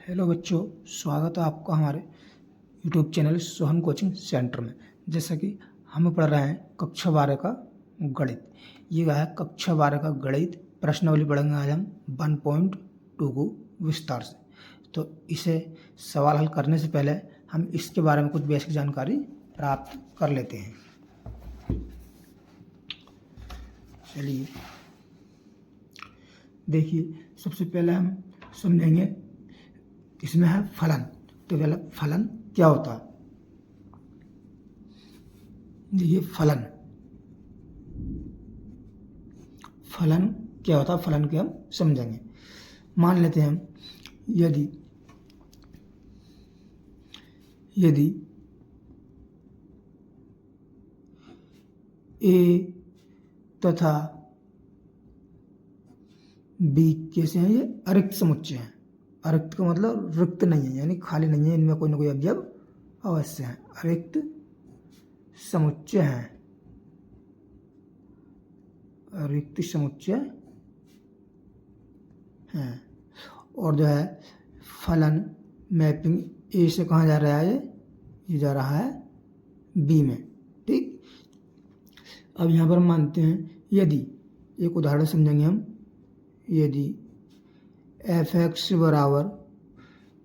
Hello बच्चों, स्वागत है आपका हमारे YouTube channel Sohan coaching centre में। जैसा कि हम पढ़ रहे हैं कक्षा 12 का गणित। ये है कक्षा 12 का गणित प्रश्नावली पढ़ेंगे आज हम 1.2 को विस्तार से। तो इसे सवाल हल करने से पहले हम इसके बारे में कुछ बेसिक जानकारी प्राप्त कर लेते हैं। चलिए देखिए, सबसे पहले हम समझेंगे इसमें है फलन। तो पहले फलन क्या होता है, ये फलन क्या होता है, फलन के हम समझेंगे। मान लेते हैं हम यदि ए तथा बी कैसे हैं, ये अरिक्त समुच्चय हैं। अरिक्त का मतलब रिक्त नहीं है, यानी खाली नहीं है, इनमें कोई ना कोई अवयव अवश्य है। अरिक्त समुच्चय है, अरिक्त समुच्चय है। और जो है फलन मैपिंग ए से कहाँ जा रहा है, ये जा रहा है बी में। ठीक, अब यहाँ पर मानते हैं यदि, एक उदाहरण समझेंगे हम। यदि एफ एक्स बराबर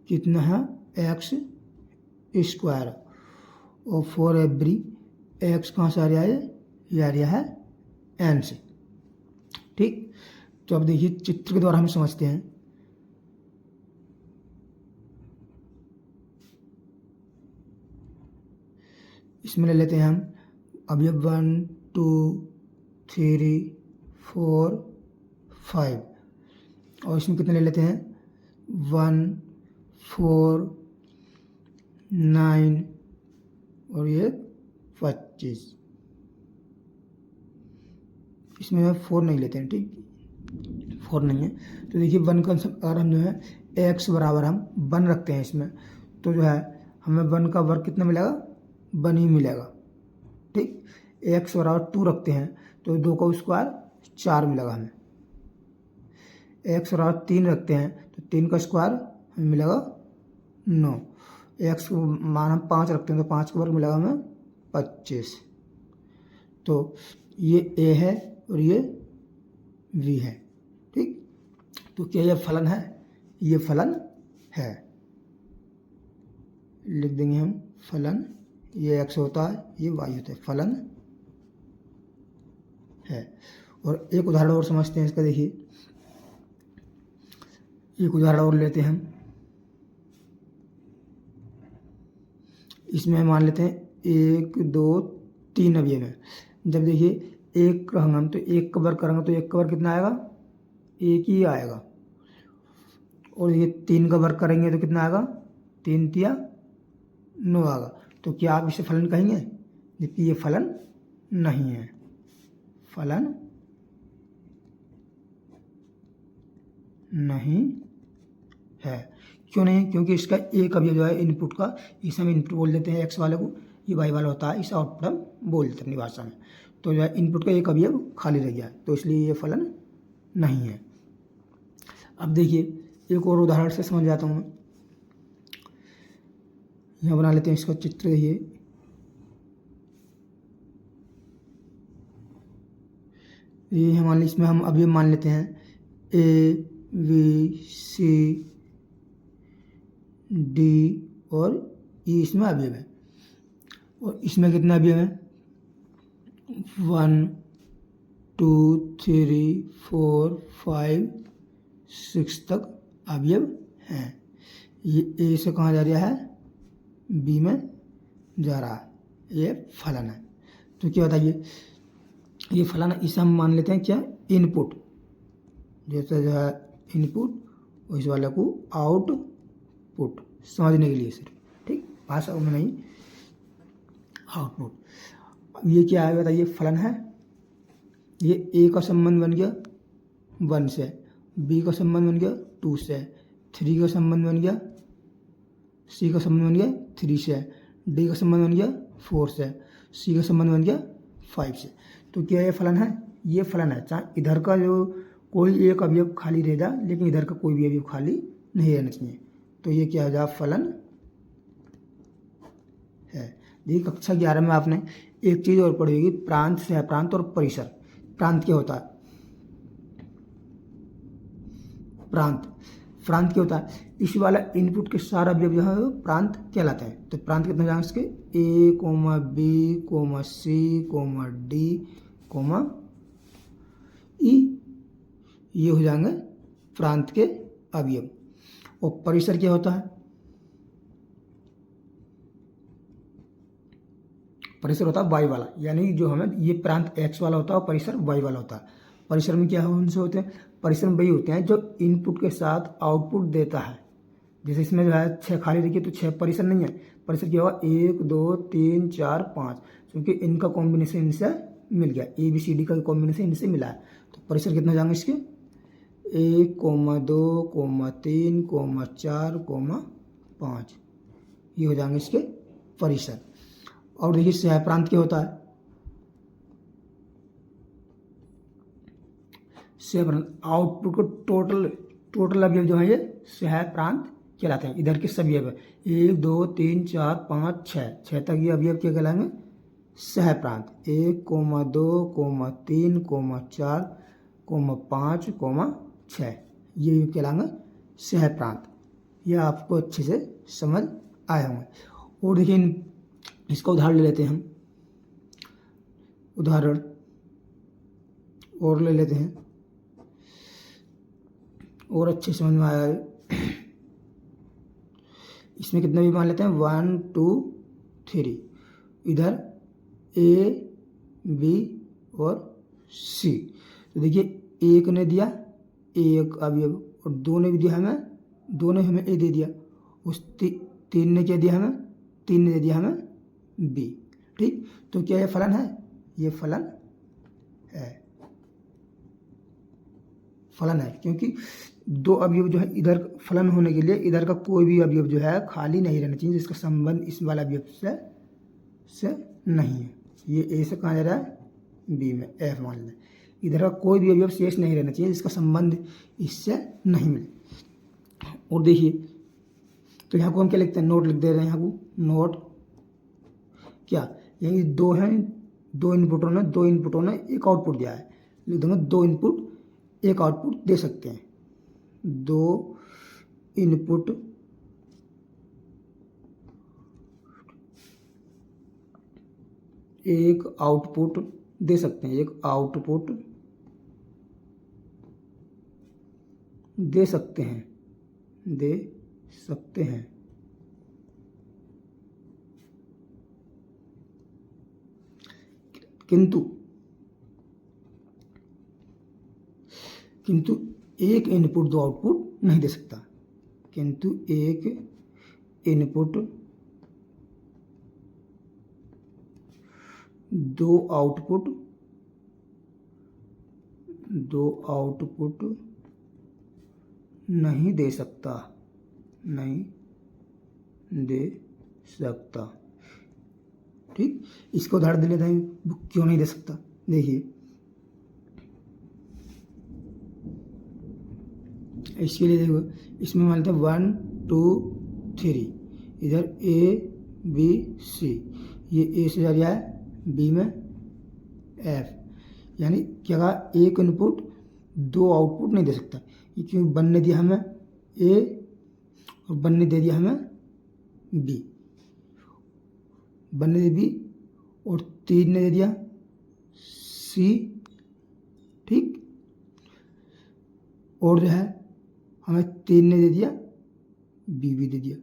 कितना है, एक्स स्क्वायर, और फॉर एवरी एक्स कहाँ से आ रहा है, ये आ रहा है एन से। ठीक, तो अब देखिए चित्र के द्वारा हम समझते हैं। इसमें ले लेते हैं हम अवयव 1 2 3 4 5, और इसमें कितने ले लेते हैं 1 4 9 और ये 25। इसमें 4 नहीं लेते हैं, ठीक 4 नहीं है। तो देखिए 1 का अगर हम जो है x बराबर हम 1 रखते हैं इसमें, तो जो है हमें 1 का वर्ग कितना मिलेगा, 1 ही मिलेगा। ठीक, x बराबर 2 रखते हैं तो 2 का स्क्वायर 4 मिलेगा हमें। x बराबर 3 रखते हैं तो 3 का स्क्वायर हमें मिलेगा 9। x को मान हम 5 रखते हैं तो 5 का वर्ग मिलेगा हमें 25। तो ये a है और ये v है। ठीक, तो क्या ये फलन है, ये फलन है। लिख देंगे हम फलन, ये x होता है, ये y होता है, फलन है। और एक उदाहरण और समझते हैं इसका। देखिए एक उदाहरण और लेते हैं हम। इसमें मान लेते हैं 1 2 3 अवयव है। जब देखिए 1 करेंगे हम तो 1 का वर्ग करेंगे तो 1 का वर्ग कितना आएगा, 1 ही आएगा। और ये 3 का वर्ग करेंगे तो कितना आएगा, 3 तिया 9 आएगा। तो क्या आप इसे फलन कहेंगे, जबकि ये फलन नहीं है, फलन नहीं है। क्यों नहीं, क्योंकि इसका एक अवयव जो है इनपुट का, इसे हम इनपुट बोल देते हैं एक्स वाले को, ये वाई वाला होता है, इसे आउटपुट हम बोल देते हैं अपनी भाषा में। तो जो है इनपुट का एक अवयव खाली रह गया, तो इसलिए ये फलन नहीं है। अब देखिए एक और उदाहरण से समझ जाता हूँ मैं। यहाँ बना लेते हैं इसका चित्र। ये मान लीजिए, इसमें हम अवयव मान लेते हैं ए बी सी डी और ई, इसमें अवयव है। और इसमें कितना अवयव है, 1 2 3 4 5 6 तक अवयव हैं। ये ए से कहाँ जा रहा है, बी में जा रहा है, ये फलन है। तो क्या बताइए, ये फलन है, इसे हम मान लेते हैं क्या, इनपुट। जैसे जो है इनपुट, उस वाले को आउटपुट, समझने के लिए सिर्फ, ठीक, भाषा में नहीं, आउटपुट। अब ये क्या है बताइए, फलन है। ये ए का संबंध बन गया 1 से, बी का संबंध बन गया 2 से, 3 का संबंध बन गया, सी का संबंध बन गया 3 से, डी का संबंध बन गया 4 से, सी का संबंध बन गया 5 से। तो क्या ये फलन है, ये फलन है। चाहे इधर का जो कोई एक अवयव खाली रह जाए, लेकिन इधर का कोई भी अवयव खाली नहीं रहना चाहिए। तो ये क्या हो जाएगा, फलन है। देखिए कक्षा 11 में आपने एक चीज़ और पढ़ी होगी, प्रांत, सह प्रांत और परिसर। प्रांत क्या होता है, प्रांत प्रांत क्या होता है, इस वाला इनपुट के सारा अवयव जो है वो प्रांत कहलाता है। तो प्रांत कितने जाएंगे इसके, A comma B comma C comma D comma E, ये हो जाएंगे प्रांत के अवयव। और परिसर क्या होता है, परिसर होता है वाई वाला, यानी जो हमें ये प्रांत एक्स वाला होता है और परिसर वाई वाला होता है। परिसर में क्या उनसे होते हैं, परिसर में वही होते हैं जो इनपुट के साथ आउटपुट देता है। जैसे इसमें जो है 6 खाली देखिए तो 6 परिसर नहीं है, परिसर क्या होगा 1 2 3 4 5, क्योंकि इनका कॉम्बिनेशन इनसे मिल गया, ए बी सी डी का कॉम्बिनेशन इनसे मिला है। तो परिसर कितना जाएंगे इसके, 1 2 3 4 5, ये हो जाएंगे इसके परिसर। और देखिए सह प्रांत क्या होता है, सह प्रांत आउटपुट को टोटल अवयव जो है ये सह प्रांत कहलाते हैं। इधर के सभी अवयव 1 2 3 4 5 6 तक ये अवयव क्या कहलाएंगे, सह प्रांत। 1 2 3 4 5 6, ये कहलाएंगे सह प्रांत। यह आपको अच्छे से समझ आए होंगे। और देखिए इसका उदाहरण ले लेते हैं हम, उदाहरण और ले लेते हैं और अच्छे समझ में आया है। इसमें कितने भी मान लेते हैं, 1 2 3, इधर ए बी और सी। तो देखिए एक ने दिया एक अवयव और 2 ने भी दिया हमें, 2 ने हमें ए दे दिया, उस 3 ने क्या दिया हमें, 3 ने दे दिया हमें बी। ठीक, तो क्या ये फलन है, ये फलन है, फलन है, क्योंकि 2 अवयव जो है इधर फलन होने के लिए इधर का कोई भी अवयव जो है खाली नहीं रहना चाहिए जिसका संबंध इस वाला अवयव से नहीं है। ये ए से कहाँ जा रहा है, बी में, एफ मान लें। इधर का कोई भी अवयव शेष नहीं रहना चाहिए जिसका संबंध इससे नहीं मिले। और देखिए तो यहाँ को हम क्या लिखते हैं, नोट लिख दे रहे हैं, यहाँ को नोट क्या, यही 2 हैं, 2 इनपुटों ने एक आउटपुट दिया है, लिख दूंगा 2 इनपुट एक आउटपुट दे सकते हैं। 2 इनपुट एक आउटपुट दे सकते हैं, एक आउटपुट दे सकते हैं, किंतु एक इनपुट 2 आउटपुट नहीं दे सकता, किंतु एक इनपुट 2 आउटपुट नहीं दे सकता, ठीक। इसको उदाहरण दे लेते हैं, क्यों नहीं दे सकता। देखिए इसके लिए देखो, इसमें मान लेते हैं 1 2 3, इधर ए बी सी, ये ए से जा रहा है बी में एफ, यानी क्या कहा, एक इनपुट 2 आउटपुट नहीं दे सकता। ये क्यों, 1 ने दिया हमें ए और 1 ने दे दिया हमें बी, 1 ने दे बी और 3 ने दे दिया सी, ठीक। और जो है हमें 3 ने दे दिया बी भी दे दिया।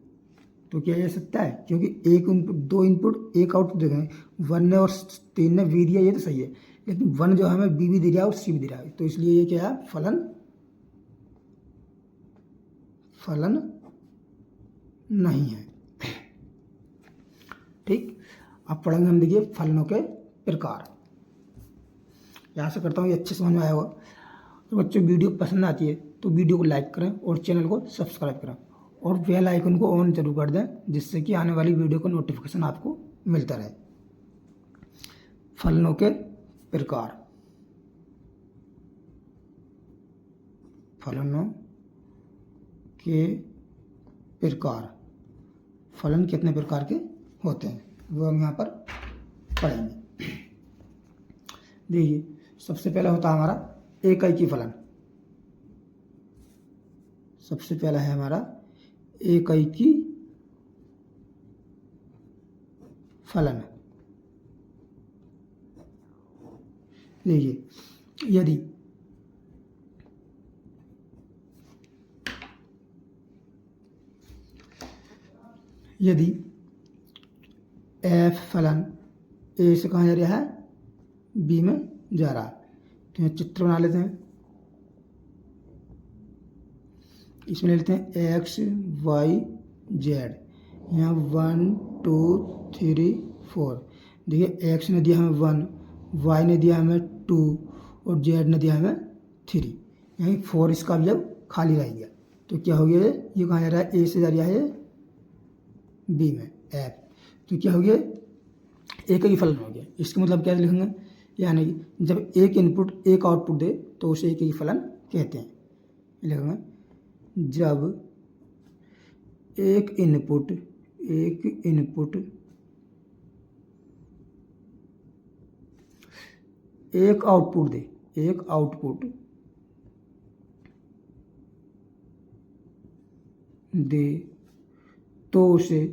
तो क्या जा सकता है, क्योंकि एक इनपुट 2 इनपुट एक आउटपुट दे रहे हैं, 1 ने और 3 ने बी दिया, ये तो सही है, लेकिन 1 जो हमें बी भी दे रहा है और सी भी दे रहा है, तो इसलिए ये क्या है, फलन नहीं है। ठीक, अब पढ़ेंगे हम, देखिए फलनों के प्रकार। यहाँ से करता हूँ ये अच्छे समझ में आया होगा। तो बच्चों वीडियो पसंद आती है तो वीडियो को लाइक करें और चैनल को सब्सक्राइब करें और बेल आइकन को ऑन जरूर कर दें, जिससे कि आने वाली वीडियो का नोटिफिकेशन आपको मिलता रहे। फलनों के प्रकार, फलनों के प्रकार, फलन कितने प्रकार के होते हैं वो हम यहाँ पर पढ़ेंगे। देखिए, सबसे पहला होता है हमारा एकैकी फलन। सबसे पहला है हमारा एकैकी फलन। देखिए, यदि एफ फलन ए से कहाँ जा रहा है, बी में जा रहा है, तो यहाँ चित्र बना लेते हैं। इसमें ले लेते हैं एक्स वाई जेड, यहाँ 1 2 3 4। देखिए, एक्स ने दिया हमें 1, वाई ने दिया हमें 2 और जेड ने दिया हमें 3। यहीं 4 इसका भी अब खाली रह गया, तो क्या हो गया, ये कहाँ जा रहा है, ए से जा रहा है बी में एफ, तो क्या हो गया, एक ही फलन हो गया। इसका मतलब क्या लिखेंगे, यानी कि जब एक इनपुट एक आउटपुट दे तो उसे एक ही फलन कहते हैं। लिखेंगे, जब एक इनपुट एक आउटपुट दे तो उसे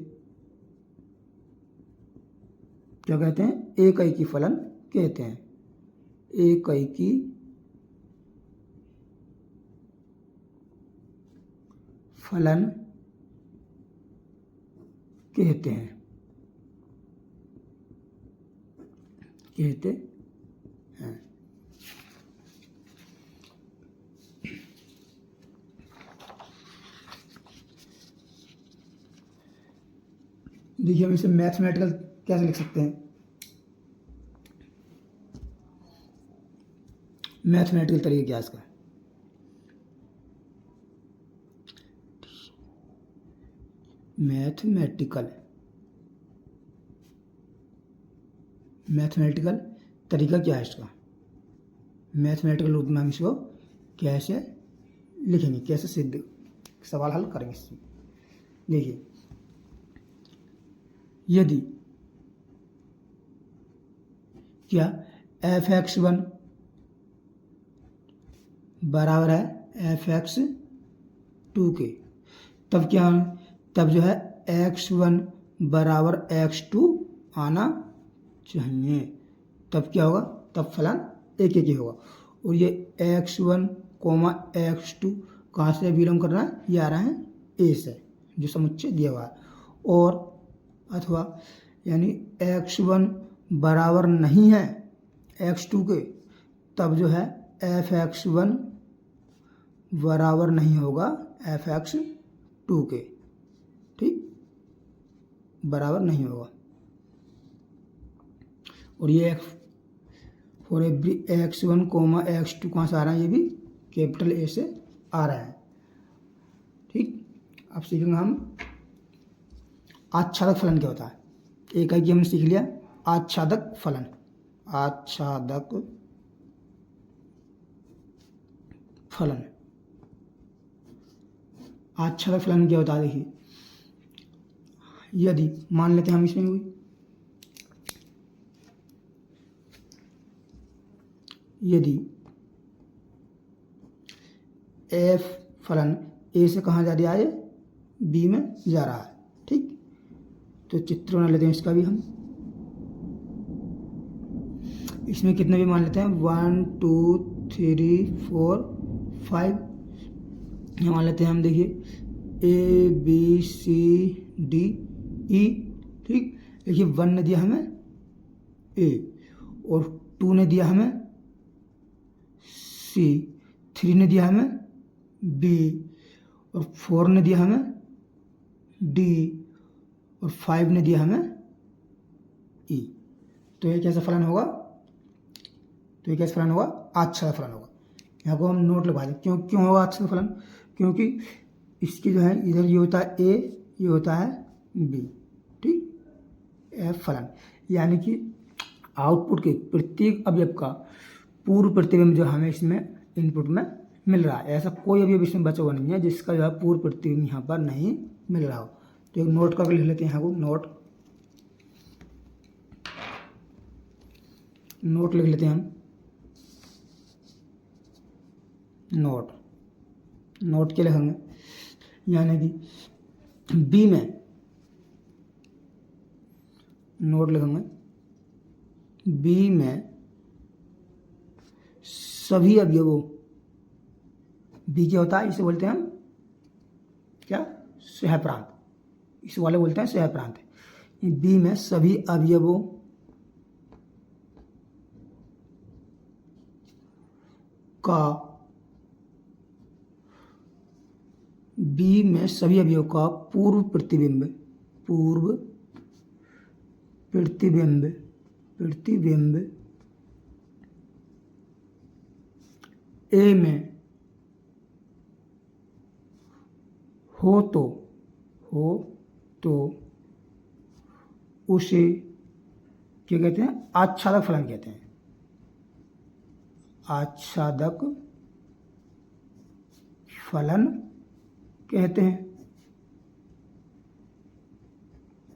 क्या कहते हैं, एकैकी फलन कहते हैं। एकैकी फलन कहते हैं। देखिए, हम इसे मैथमेटिकल कैसे लिख सकते हैं, मैथमेटिकल तरीका क्या है इसका। मैथमेटिकल तरीका क्या है इसका, मैथमेटिकल रूप में हम इसको कैसे लिखेंगे, कैसे सिद्ध सवाल हल करेंगे इसमें। देखिए, यदि क्या f(x1) बराबर है f(x2) के, तब क्या, तब जो है x1 बराबर x2 आना चाहिए, तब क्या होगा, तब फलन एक ही होगा। और ये x1, x2 कहाँ से बिलोंग कर रहा है, ये आ रहा है ए से, जो समुच्चय दिया हुआ है। और अथवा यानी x1 बराबर नहीं है x2 के, तब जो है f(x1) बराबर नहीं होगा f(x2) के, ठीक, बराबर नहीं होगा। और ये फॉर एवरी x1, x2 कहाँ से आ रहा है, ये भी कैपिटल ए से आ रहा है, ठीक। अब सीखेंगे हम आच्छादक फलन क्या होता है। एक ही हमने सीख लिया, आच्छादक फलन। आच्छादक फलन क्या होता है, देखिए, यदि मान लेते हैं हम इसमें यदि एफ फलन ए से कहाँ जा रहा है, बी में जा रहा है, ठीक। तो चित्र बना लेते हैं इसका भी हम। इसमें कितने भी मान लेते हैं, 1 2 3 4 5 मान लेते हैं हम। देखिए, A B C D E, ठीक। देखिए, 1 ने दिया हमें ए, और 2 ने दिया हमें सी, 3 ने दिया हमें बी, और 4 ने दिया हमें डी, और 5 ने दिया हमें ई। तो ये कैसा फलन होगा, आच्छादक फलन होगा। यहाँ को हम नोट लगा दें, क्यों होगा आच्छादक फलन, क्योंकि इसकी जो है इधर ये होता है ए, ये होता है बी, ठीक। एफ फलन यानी कि आउटपुट के प्रत्येक अवयव का पूर्व प्रतिबिंब जो हमें इसमें इनपुट में मिल रहा है। ऐसा कोई अवयव इसमें बचा हुआ नहीं है जिसका जो है पूर्व प्रतिबिंब यहाँ पर नहीं मिल रहा हो। तो एक नोट करके लिख लेते हैं यहाँ को, नोट लिख लेते हैं हम। नोट के लिखेंगे, यानी कि बी में नोट लिखेंगे, बी में सभी अवयवों, बी क्या होता है, इसे बोलते हैं हम क्या, सहप्रांत, इस वाले बोलते हैं सहप्रांत। बी में सभी अवयवों का, बी में सभी अवयवों का पूर्व प्रतिबिंब ए में हो तो उसे क्या कहते हैं, आच्छादक फलन कहते हैं। आच्छादक फलन कहते हैं,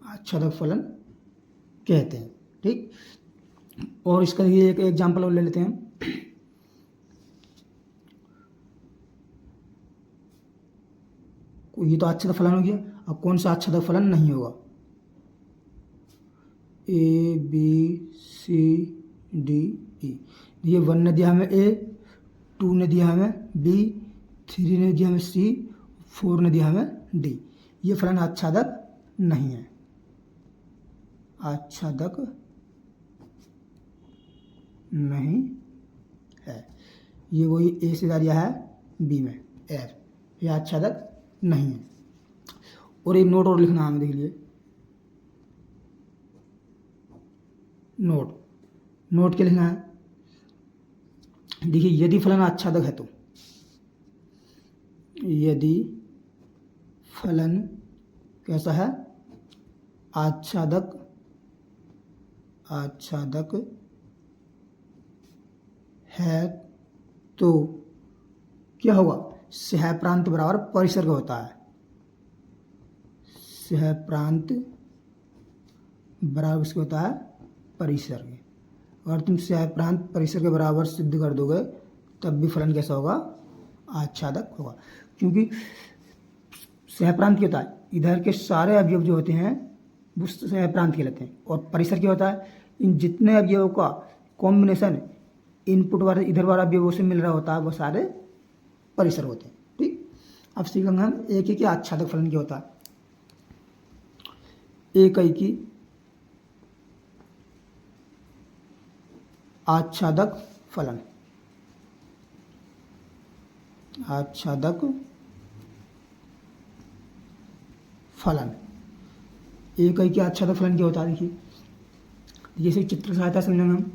आच्छादक फलन कहते हैं। ठीक, और इसका ये एक एग्जाम्पल और ले लेते हैं। ये तो आच्छादक फलन हो गया। अब कौन सा आच्छादक फलन नहीं होगा, A B C D E. ये 1 ने दिया हमें ए, 2 ने दिया हमें बी, 3 ने दिया हमें सी, 4 ने दिया हमें डी। ये फलन आच्छादक नहीं है, आच्छादक नहीं है। ये वही ए से दिया है बी में एफ, ये आच्छादक नहीं है। और एक नोट और लिखना हमें, देख लिए नोट के लिखना है। देखिए, यदि फलन आच्छादक है तो, यदि फलन कैसा है, आच्छादक है तो क्या होगा, सहप्रांत बराबर परिसर्ग होता है। सहप्रांत बराबर इसके होता है परिसर्ग। अगर तुम सहप्रांत परिसर के बराबर सिद्ध कर दोगे तब भी फलन कैसा होगा, आच्छादक होगा। क्योंकि सहप्रांत क्या होता है, इधर के सारे अवयव जो होते हैं वो सहप्रांत कहलाते हैं। और परिसर क्या होता है, इन जितने अवयवों का कॉम्बिनेशन इनपुट वाले इधर वाला अवयवों से मिल रहा होता है वो सारे परिसर होते हैं। ठीक, अब सीखेंगे हम एक एक आच्छादक फलन क्या होता है। एक आच्छादक फलन, आच्छादक फलन, एक आच्छादक फलन क्या होता है। देखिए, जैसे चित्र सहायता समझेंगे हम।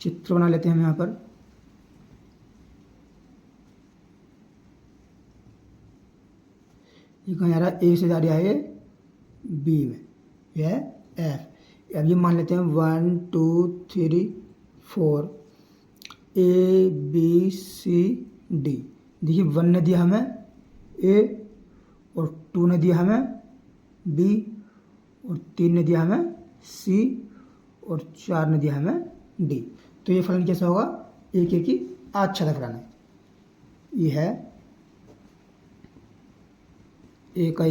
चित्र बना लेते हैं हम यहाँ पर। ये कहाँ जा रहा है, ए से जा रहा है बी में, यह एफ। अब ये मान लेते हैं 1 2 3 4 ए बी सी डी। देखिए, 1 ने दिया हमें ए, और 2 ने दिया हमें बी, और 3 ने दिया हमें सी, और 4 ने दिया हमें डी। तो ये फलन कैसा होगा, एक ही आच्छादक फलन है। ये है एक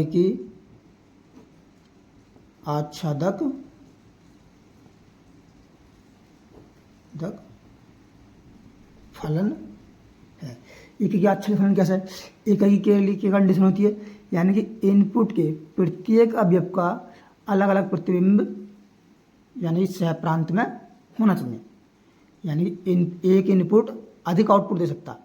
आच्छादक फलन है। एक आच्छादक फलन कैसा है, एक के लिए क्या कंडीशन होती है, यानी कि इनपुट के प्रत्येक अवयव का अलग अलग प्रतिबिंब यानी सहप्रांत में होना चाहिए। यानी एक इनपुट अधिक आउटपुट दे सकता है,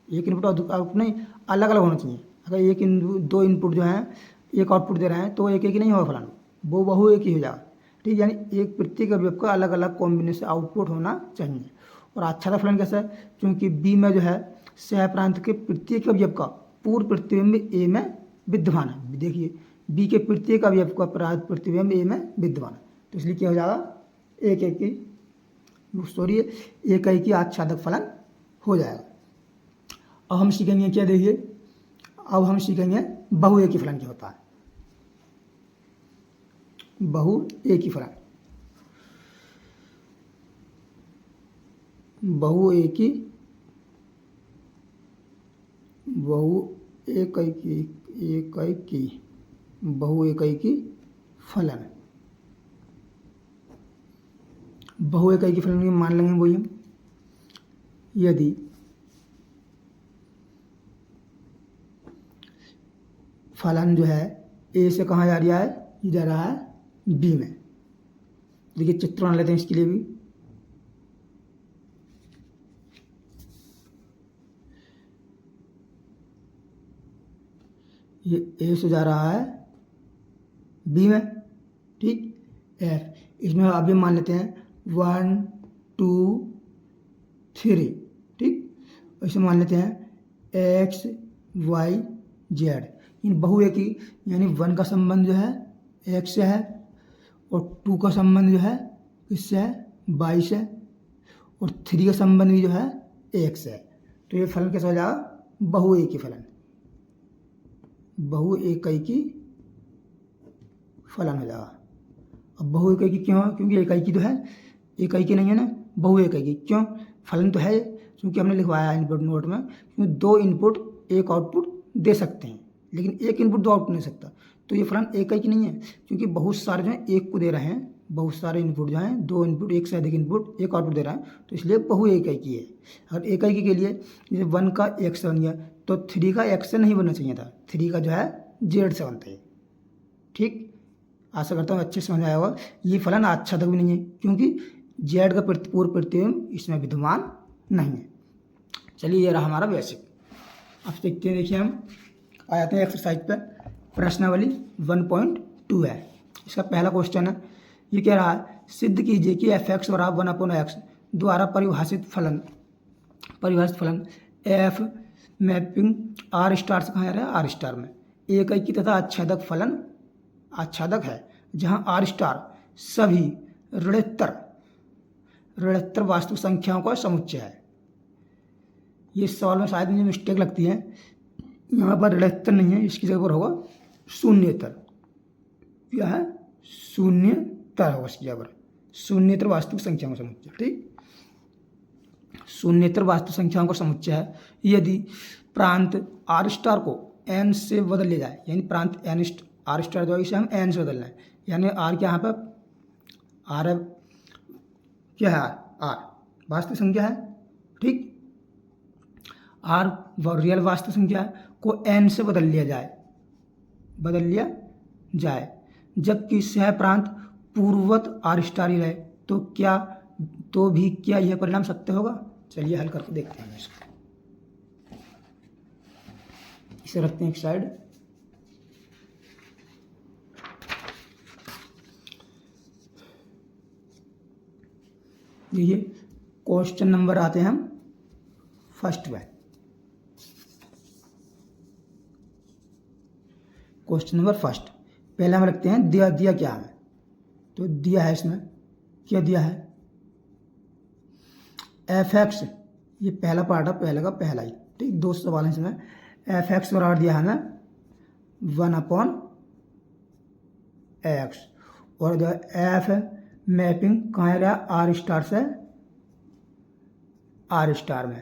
एक इनपुट अधिक आउटपुट नहीं, अलग अलग होना चाहिए। अगर दो इनपुट जो हैं एक आउटपुट दे रहे हैं तो एक ही नहीं होगा फलन, वो बहु एक ही हो जाएगा। ठीक, यानी एक प्रत्येक अवयव का अलग अलग कॉम्बिनेशन आउटपुट होना चाहिए। और आच्छादक फलन कैसा है, क्योंकि बी में जो है सहप्रांत के प्रत्येक अवयव का पूर्व प्रतिबिंब ए में विद्यमान है। देखिए, बी के प्रत्येक अवयव का प्रतिबिंब ए में विद्यमान है, तो इसलिए क्या हो जाएगा, एक सॉरी एकाएकी आच्छादक फलन हो जाएगा। अब हम सीखेंगे क्या, देखिए अब हम सीखेंगे बहुएकी फलन क्या होता है। बहुएकी फलन, बहुएकी फलन, बहुएकाकी फलन मान लेंगे वही हम, यदि फलन जो है ए से कहाँ जा रहा है, ये जा रहा है बी में। देखिए चित्र बना लेते हैं इसके लिए भी। ये ए से जा रहा है बी में, ठीक। एफ, इसमें आप भी मान लेते हैं 1 2 3, ठीक। ऐसे मान लेते हैं एक्स वाई जेड। इन बहुएकी यानी 1 का संबंध जो है एक्स से है और 2 का संबंध जो है किससे है, वाई से, और 3 का संबंध भी जो है एक्स है। तो ये फलन कैसा हो जाएगा, बहुएकी फलन, बहुएकाकी फलन हो जाएगा। अब बहुएकाकी क्यों है, क्योंकि एकाएकी तो है, एकाएकी नहीं है ना, बहुएकाकी क्यों, फलन तो है क्योंकि हमने लिखवाया इनपुट नोट में, क्योंकि 2 इनपुट एक आउटपुट दे सकते हैं, लेकिन एक इनपुट 2 आउटपुट नहीं सकता। तो ये फलन एकाएकी नहीं है, क्योंकि बहुत सारे जो हैं एक को दे रहे हैं, बहुत सारे इनपुट जो हैं 2 इनपुट, एक से अधिक इनपुट एक आउटपुट दे रहा है, तो इसलिए बहुएकाकी है। अगर एकाएकी के लिए जैसे 1 का एक्स बन गया तो 3 का एक्स से नहीं बनना चाहिए था, 3 का जो है जेड से बनता है, ठीक। आशा करता हूँ अच्छे से समझ आया होगा। ये फलन आच्छादक भी नहीं है, क्योंकि जेड का पूर्व प्रतिबिंब इसमें विद्यमान नहीं है। चलिए ये रहा हमारा बेसिक। अब देखते हैं, देखिए हम आ जाते हैं एक्सरसाइज पे। प्रश्नावली 1.2 है, इसका पहला क्वेश्चन है। ये कह रहा है सिद्ध कीजिए कि एफ(x) बराबर 1/x द्वारा परिभाषित फलन एफ मैपिंग आर स्टार से कहाँ जा रहा है, आर स्टार में एकाएकी तथा आच्छादक फलन आच्छादक है, जहाँ आर स्टार सभी ऋणोत्तर वास्तविक संख्याओं का समुच्चय है। ये सवाल में शायद मुझे मिस्टेक लगती है, यहाँ पर ऋणोत्तर नहीं है, इसकी जगह पर होगा शून्येतर। क्या है, शून्येतर होगा इसकी जगह पर, शून्येतर वास्तविक संख्याओं का समुच्चय, ठीक। शून्येतर वास्तविक संख्याओं का समुच्चय है यदि प्रांत आर स्टार को एन से बदल लिया जाए, यानी प्रांत एन आर स्टार जो है इसे हम एन से बदलना है, यानी आर के यहाँ पर आर है, क्या है, आर वास्तविक संख्या है, ठीक। आर रियल वास्तविक संख्या को एन से बदल लिया जाए, जबकि सह प्रांत पूर्ववत आर स्टार ही रहे, तो भी क्या यह परिणाम सत्य होगा। चलिए हल करके देखते हैं इसको। इसे रखते हैं एक साइड। देखिए क्वेश्चन नंबर आते हैं हम फर्स्ट में। क्वेश्चन नंबर फर्स्ट, पहले हम रखते हैं दिया क्या है। तो दिया है, इसमें क्या दिया है, f(x), ये पहला पार्ट है, पहले का पहला ही, ठीक। 2 सवाल है इसमें। f(x) बराबर दिया है हमें 1/x, और जो f मैपिंग कहाँ गया, आर स्टार से आर स्टार में।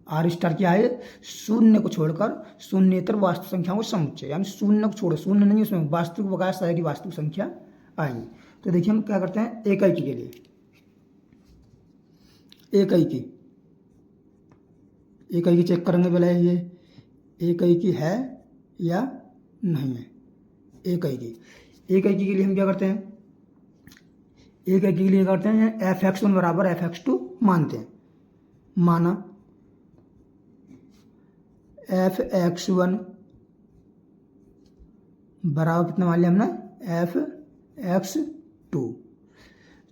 आर स्टार क्या है, शून्य को छोड़कर शून्येतर वास्तविक संख्याओं को समुच्चय, यानी शून्य को छोड़ो, शून्य नहीं उसमें वास्तविक बकाया सारी वास्तविक संख्या आएंगी। तो देखिए हम क्या करते हैं, एकाएकी के लिए एकाएकी चेक करेंगे पहले, ये एकाएकी है या नहीं है। एकाएकी के लिए हम क्या करते हैं, एकाएकी के लिए करते हैं f(x1) बराबर f(x2) मानते हैं। माना f(x1) बराबर कितना मान लिया हमने, f(x2),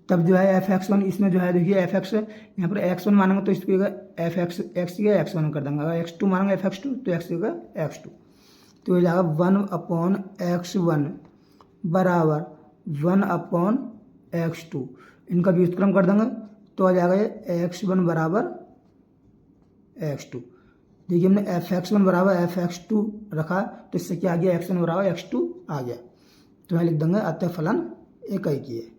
तब जो है f(x1) इसमें जो है देखिए f(x) यहाँ पर x1 मानेंगे तो इसकी जगह x x1 कर देंगे, अगर x2 मानेंगे f(x2) तो x की जगह x2, तो ये जाएगा 1/x1 बराबर 1/x2। इनका व्युत्क्रम कर देंगे तो आ जाएगा ये x1 बराबर x2। देखिए हमने f(x1) बराबर f(x2) रखा, तो इससे क्या आ गया, x1 बराबर x2 आ गया। तो यहाँ लिख देंगे अतः फलन एकाएकी है।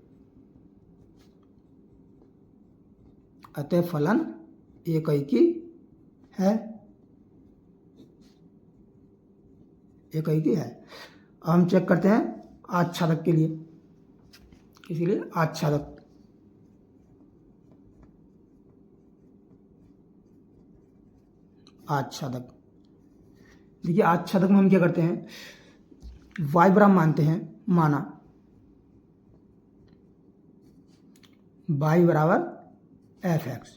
अतः फलन एकाएकी है, एकाएकी है। अब हम चेक करते हैं आच्छादक के लिए। इसीलिए आच्छादक, आच्छादक देखिए आच्छादक में हम क्या करते हैं, y बराबर मानते हैं, माना y बराबर f(x),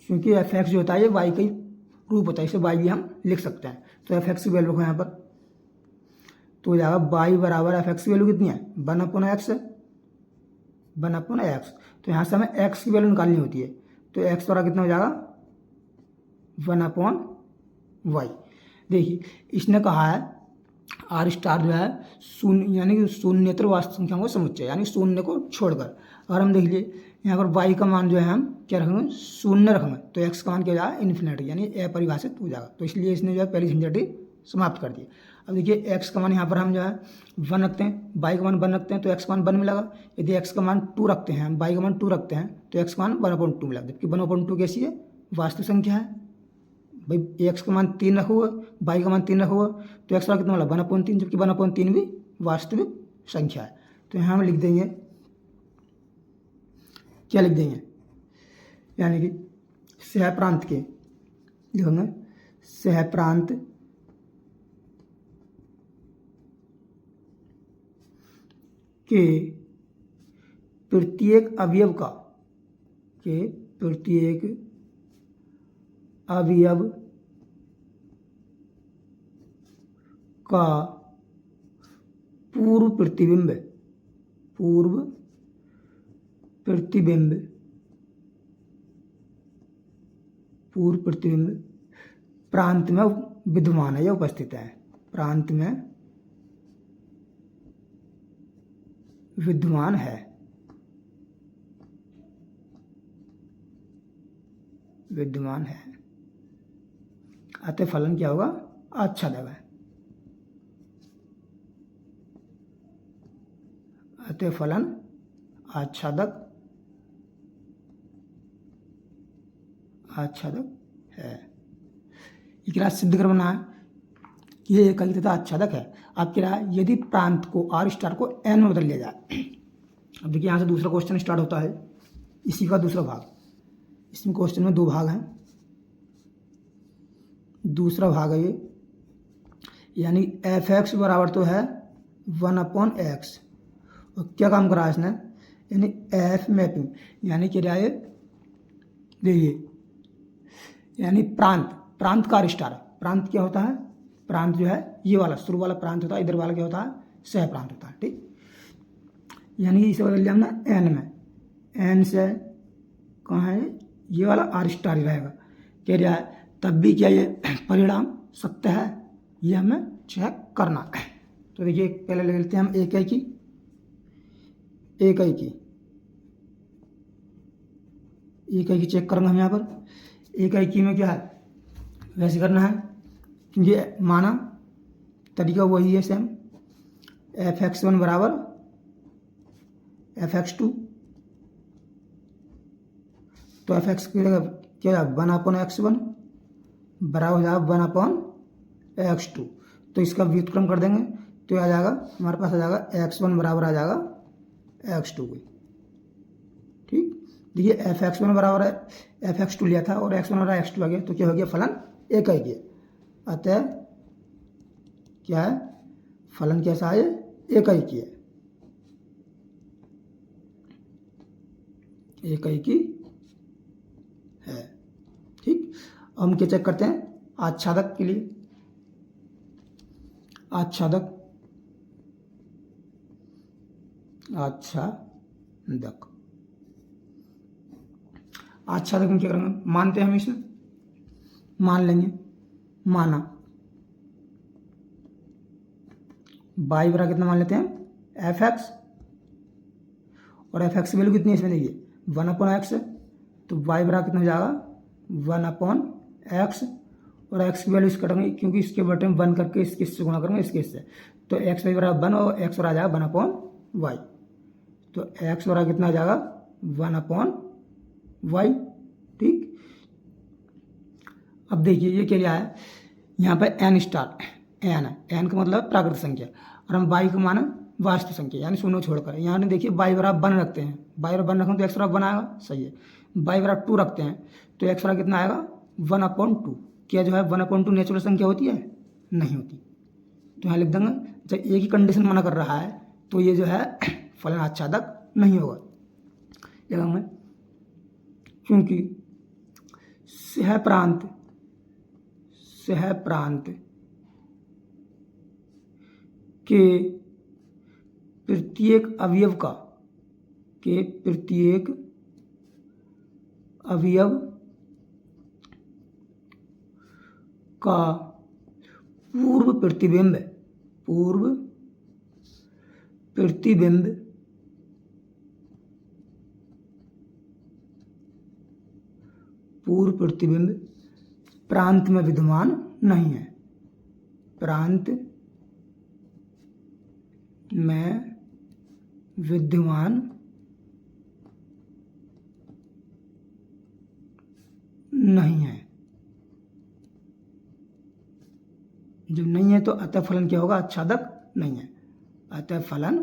क्योंकि f(x) जो होता है ये y का ही रूप होता है, इसे y भी हम लिख सकते हैं। तो f(x) की वैल्यू रखो यहाँ पर, तो हो जाएगा y बराबर f(x) की वैल्यू कितनी है, 1/x है, 1/x। तो यहाँ से हमें x की वैल्यू निकालनी होती है, तो x द्वारा कितना हो जाएगा, 1/y। देखिए इसने कहा है आर स्टार जो है शून्य, यानी कि शून्येतर वास्तविक संख्याओं का समुच्चय, यानी शून्य को छोड़कर। और हम देख लिए यहाँ पर y का मान जो है हम क्या रखेंगे, शून्य रखेंगे, तो x का मान क्या हो जाएगा, इन्फिनिटी, यानी अपरिभाषित हो जाएगा। तो इसलिए इसने जो है पहली झंझट ही समाप्त कर दी। अब देखिए x का मान यहाँ पर हम जो है 1 रखते हैं, y का मान 1 रखते हैं, तो x का मान 1 मिलेगा। यदि x का मान 2 रखते हैं, हम y का मान 2 रखते हैं, तो x का मान 1/2 मिलेगा। जबकि 1/2 कैसी है, वास्तविक संख्या है। भाई x का मान 3 रखा हुआ, y का मान 3 रखा हुआ, तो x का कितना मिला, 1/3, जबकि 1/3 भी वास्तविक संख्या है। तो यहाँ हम लिख देंगे, क्या लिख देंगे, यानी कि सहप्रांत के लिखेंगे, सहप्रांत के प्रत्येक अवयव का, के प्रत्येक अवयव का पूर्व प्रतिबिंब, पूर्व प्रतिबिंब, पूर्व प्रतिबिंब प्रांत में विद्यमान है या उपस्थित है, प्रांत में विद्यमान है, विद्यमान है। अतः फलन क्या होगा, आच्छादक है। अतः फलन आच्छादक, आच्छादक है। ये क्या सिद्ध करना है कि ये एकाकी तथा आच्छादक है। अब क्या है, यदि प्रांत को आर स्टार को एन में बदल लिया जाए। अब देखिए यहाँ से दूसरा क्वेश्चन स्टार्ट होता है, इसी का दूसरा भाग। इसमें क्वेश्चन में 2 भाग हैं, दूसरा भाग है ये, यानी f(x) बराबर तो है 1/x। और क्या काम करा है इसने, यानी f मैपिंग, यानी क्या है, देखिए यानी प्रांत, प्रांत का स्टार। प्रांत क्या होता है, प्रांत जो है ये वाला शुरू वाला प्रांत होता है, इधर वाला क्या होता है, सह प्रांत होता है। ठीक, यानी इसे बदल लिया हमने एन में, एन से कहाँ है, ये वाला आर स्टार ही रहेगा। कह रहा है तब भी क्या ये परिणाम सत्य है, ये हमें चेक करना है। तो देखिए पहले ले लेते हैं हम एकाएकी, एकाएकी, एकाएकी चेक करेंगे हम यहाँ पर। एकाएकी में क्या है, वैसे करना है, क्योंकि माना तरीका वही है सेम, f(x1) बराबर f(x2), तो f(x) की जगह क्या है, 1/x1 बराबर हो जाएगा 1/x2। तो इसका व्युत्क्रम कर देंगे तो आ जाएगा, हमारे पास आ जाएगा x1 बराबर आ जाएगा x2 की। ठीक, देखिए f(x1) बराबर है f(x2) लिया था और x1 बराबर x2 आ गया, तो क्या हो गया, फलन एकाएकी है। अतः क्या है, फलन कैसा है, एकाएकी है, एकाएकी है। ठीक, हम क्या चेक करते हैं, आच्छादक के लिए। आच्छादक, आच्छादक, आच्छादक में क्या करेंगे, मानते हैं हम इसे, मान लेंगे, माना y बराबर कितना मान लेते हैं, f(x), और एफ एक्स की वैल्यू कितनी है इसमें देखिए 1/x, तो वाई बराबर कितना हो जाएगा 1/x, और एक्स की वैल्यू इससे कटेंगे क्योंकि इसके बटे में 1 करके इसके इससे गुणा करेंगे इसके इससे, तो एक्स वाई बराबर 1 और एक्स और आ जाएगा 1/y, तो एक्स बराबर कितना आ जाएगा 1/y। ठीक, अब देखिए ये क्या लिया है यहाँ पर n स्टार, n है, n का मतलब प्राकृतिक संख्या, और हम y को माना वास्तविक संख्या यानी शून्य छोड़कर। यहाँ ने देखिए y बराबर 1 रखते हैं, y बराबर 1 रखें तो x बराबर 1 आएगा, सही है। y बराबर 2 रखते हैं तो x बराबर कितना आएगा 1/2। क्या जो है 1/2 नेचुरल संख्या होती है? नहीं होती, तो यहाँ लिख देंगे जब एक ही कंडीशन मना कर रहा है तो ये जो है फलन आच्छादक नहीं होगा। लिखेंगे क्योंकि सह प्रांत के प्रत्येक अवयव का पूर्व प्रतिबिंब प्रांत में विद्यमान नहीं है, प्रांत में विद्यमान नहीं है। जब नहीं है तो अतः फलन क्या होगा? आच्छादक नहीं है। अतः फलन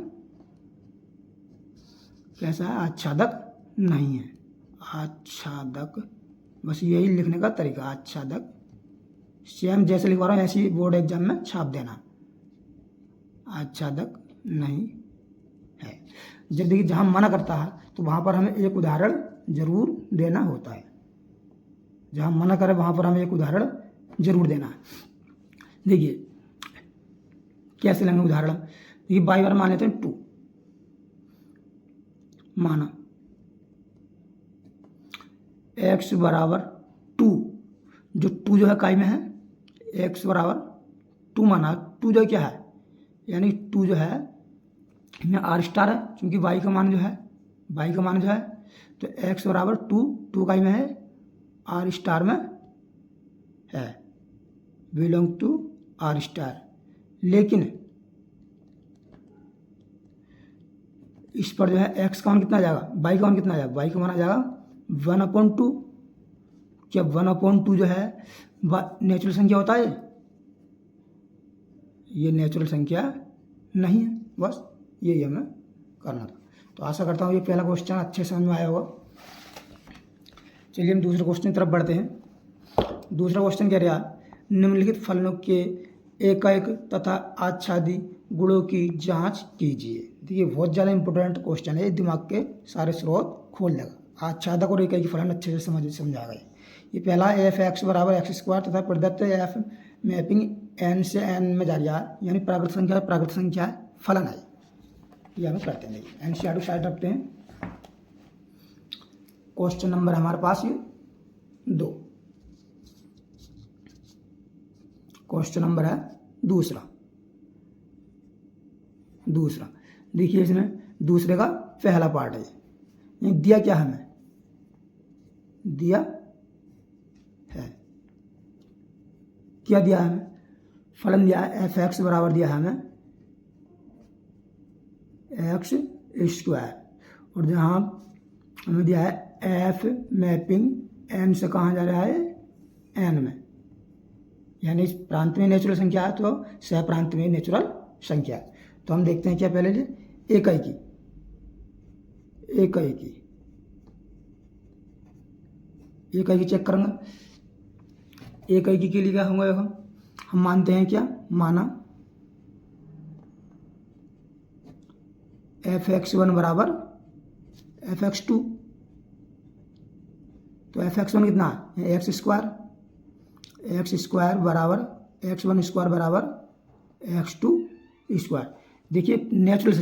कैसा है? आच्छादक नहीं है। आच्छादक, बस यही लिखने का तरीका, आच्छादक। सेम जैसे लिखवा रहा हूँ ऐसी बोर्ड एग्जाम में छाप देना, आच्छादक नहीं है। जब देखिए जहाँ मना करता है तो वहाँ पर हमें एक उदाहरण जरूर देना होता है, जहाँ मना करे वहाँ पर हमें एक उदाहरण जरूर देना है। देखिए कैसे लेंगे उदाहरण, देखिए बाई बार मान लेते हैं 2, माना x बराबर 2, जो 2 जो है काय में है, x बराबर 2 माना, 2 जो क्या है यानी 2 जो है यहाँ आर स्टार है, क्योंकि y का मान जो है तो x बराबर 2 काय में है, आर स्टार में है, बिलोंग टू आर स्टार। लेकिन इस पर जो है x का मान कितना आ जाएगा, y का मान कितना आ जाएगा, y का मान आ जाएगा 1/2। क्या 1/2 जो है नेचुरल संख्या होता है? ये नेचुरल संख्या नहीं है। बस यही हमें करना था। तो आशा करता हूँ ये पहला क्वेश्चन अच्छे समझ में आया होगा। चलिए हम दूसरे क्वेश्चन की तरफ बढ़ते हैं। दूसरा क्वेश्चन कह रहा है निम्नलिखित फलनों के एकाएक तथा आच्छादी गुणों की जांच कीजिए। देखिए बहुत ज़्यादा इंपॉर्टेंट क्वेश्चन है, दिमाग के सारे स्रोत खोल देगा। आच्छादक और एकाएकी फलन अच्छे से समझाएगा। ये पहला एफ एक्स बराबर एक्स स्क्वायर तथा प्रदत्त एफ मैपिंग एन से एन में जा रहा है, यानी प्राकृतिक संख्या फलन है। ये हमें करते हैं, एनसीईआरटी साइड रखते हैं। क्वेश्चन नंबर हमारे पास ये 2, क्वेश्चन नंबर है दूसरा। देखिए इसमें दूसरे का पहला पार्ट है, ये दिया क्या हमें, दिया है क्या दिया हमें, फलन दिया है एफ एक्स बराबर दिया है हमें एक्स स्क्वायर, और जहाँ हमें दिया है एफ मैपिंग एन से कहाँ जा रहा है, एन में, यानी इस प्रांत में नेचुरल संख्या है तो सह प्रांत में नेचुरल संख्या है। तो हम देखते हैं क्या पहले एकाएकी चेक करेंगे। एकाएकी के लिए क्या होगा, हम मानते हैं क्या, माना f(x1) बराबर f(x2), तो f(x1) कितना है एक्स स्क्वायर बराबर x1 स्क्वायर बराबर x2 स्क्वायर। देखिए नेचुरल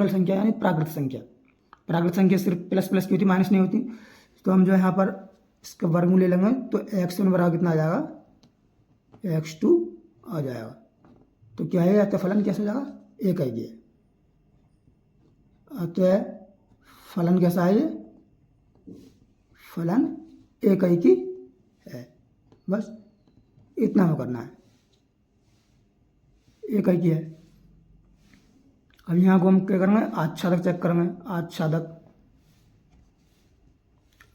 संख्या यानी प्राकृतिक संख्या सिर्फ प्लस की होती, माइनस नहीं होती। तो हम जो है यहाँ पर इसका वर्गमूल ले लेंगे तो x1 बराबर कितना आ जाएगा, x2 आ जाएगा। तो क्या है, अतः फलन कैसे हो जाएगा, एकाएकी है। अतः फलन कैसा है ये, फलन एकाकी है। बस इतना हमें करना है, एकाकी है। अब यहाँ को हम क्या करेंगे, आच्छादक चेक करेंगे। आच्छादक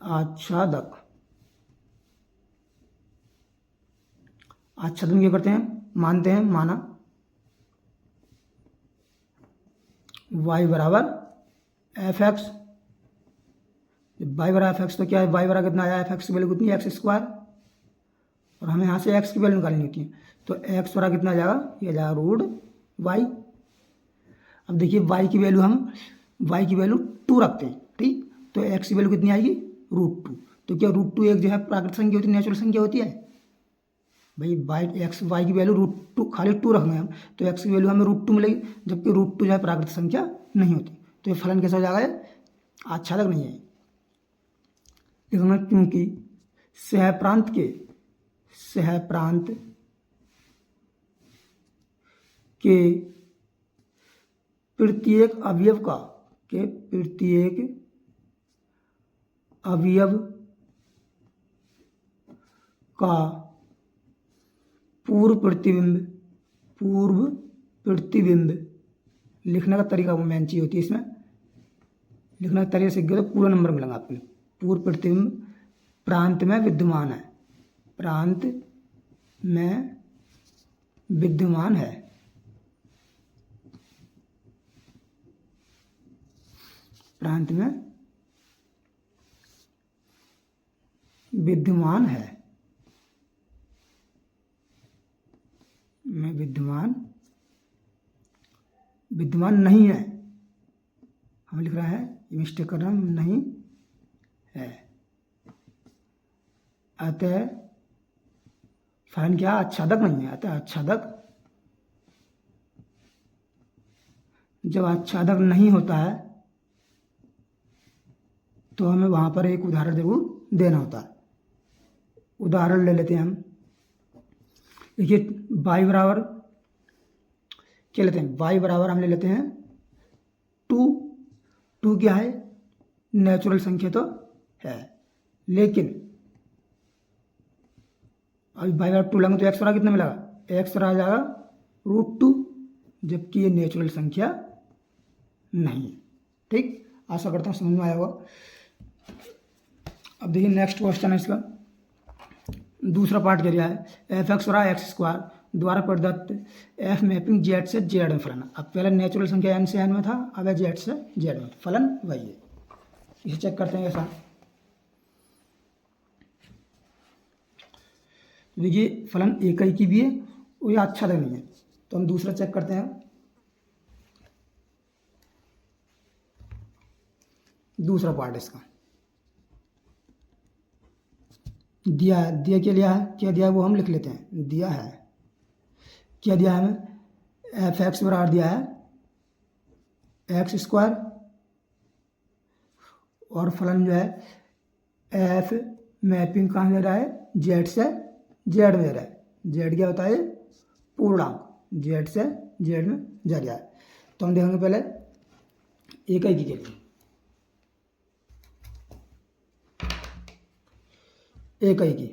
आच्छादक आच्छादन क्या करते हैं, मानते हैं, माना y बराबर एफ एक्स। वाई बराबर एफ एक्स तो क्या है, वाई बराबर कितना आया, एफ एक्स की वैल्यू कितनी है, एक्स स्क्वायर, और हमें यहाँ से एक्स की वैल्यू निकालनी होती है। तो एक्स बराबर कितना आ जाएगा, ये जाएगा रूट वाई। अब देखिए वाई की वैल्यू हम वाई की वैल्यू 2 रखते हैं, ठीक। तो एक्स की वैल्यू कितनी आएगी, रूट 2। तो क्या रूट 2 एक जो है प्राकृतिक संख्या होती है, नेचुरल संख्या होती है भाई। वाई की वैल्यू रूट 2 खाली 2 रखेंगे हम, तो एक्स की वैल्यू हमें रूट 2 मिलेगी, जबकि रूट 2 जो है प्राकृतिक संख्या नहीं होती। तो ये फलन कैसा हो जाएगा, आच्छादक नहीं है। क्योंकि सहप्रांत के प्रत्येक अवयव का पूर्व प्रतिबिंब लिखने का तरीका वो मेन चीज होती है। इसमें लिखने का तरीका सीख गए तो पूरा नंबर मिलेगा आपको। पूर्व प्रतिबिंब प्रांत में विद्यमान है, प्रांत में विद्यमान है, प्रांत में विद्यमान है, में विद्यमान नहीं है। हम लिख रहा है, मिस्टेक कर रहा हूं, नहीं है। अतः फलन क्या, आच्छादक नहीं है। अतः आच्छादक, जब आच्छादक नहीं होता है तो हमें वहां पर एक उदाहरण जरूर देना होता है। उदाहरण ले लेते हैं हम। देखिए y बराबर क्या लेते हैं, y बराबर हम ले लेते हैं 2 क्या है, नेचुरल संख्या तो है, लेकिन अभी y बराबर 2 लेंगे तो x बराबर कितना मिलेगा, x बराबर आ जाएगा रूट 2, जबकि ये नेचुरल संख्या नहीं है। ठीक, आशा करता हूँ समझ में आया होगा। अब देखिए नेक्स्ट क्वेश्चन है इसका, दूसरा पार्ट क्या दिया है, एफ एक्स और एक्स स्क्वायर द्वारा प्रदत्त एफ मैपिंग जेड से जेड में फलन। अब पहले नेचुरल संख्या एन से एन में था, अब है जेड से जेड में, फलन वही है। इसे चेक करते हैं ऐसा। देखिए फलन एकाकी भी है और ये आच्छादक नहीं है, तो हम दूसरा चेक करते हैं। दूसरा पार्ट इसका दिया है, दिया क्या लिया है, क्या दिया है वो हम लिख लेते हैं। दिया है, क्या दिया है हमें, एफ एक्स बराबर दिया है एक्स स्क्वायर, और फलन जो है एफ मैपिंग कहाँ दे रहा है, जेड से जेड में दे रहा है। जेड क्या होता है, पूर्णांक, जेड से जेड में जा रहा है। तो हम देखेंगे पहले एकाकी के लिए। एकाकी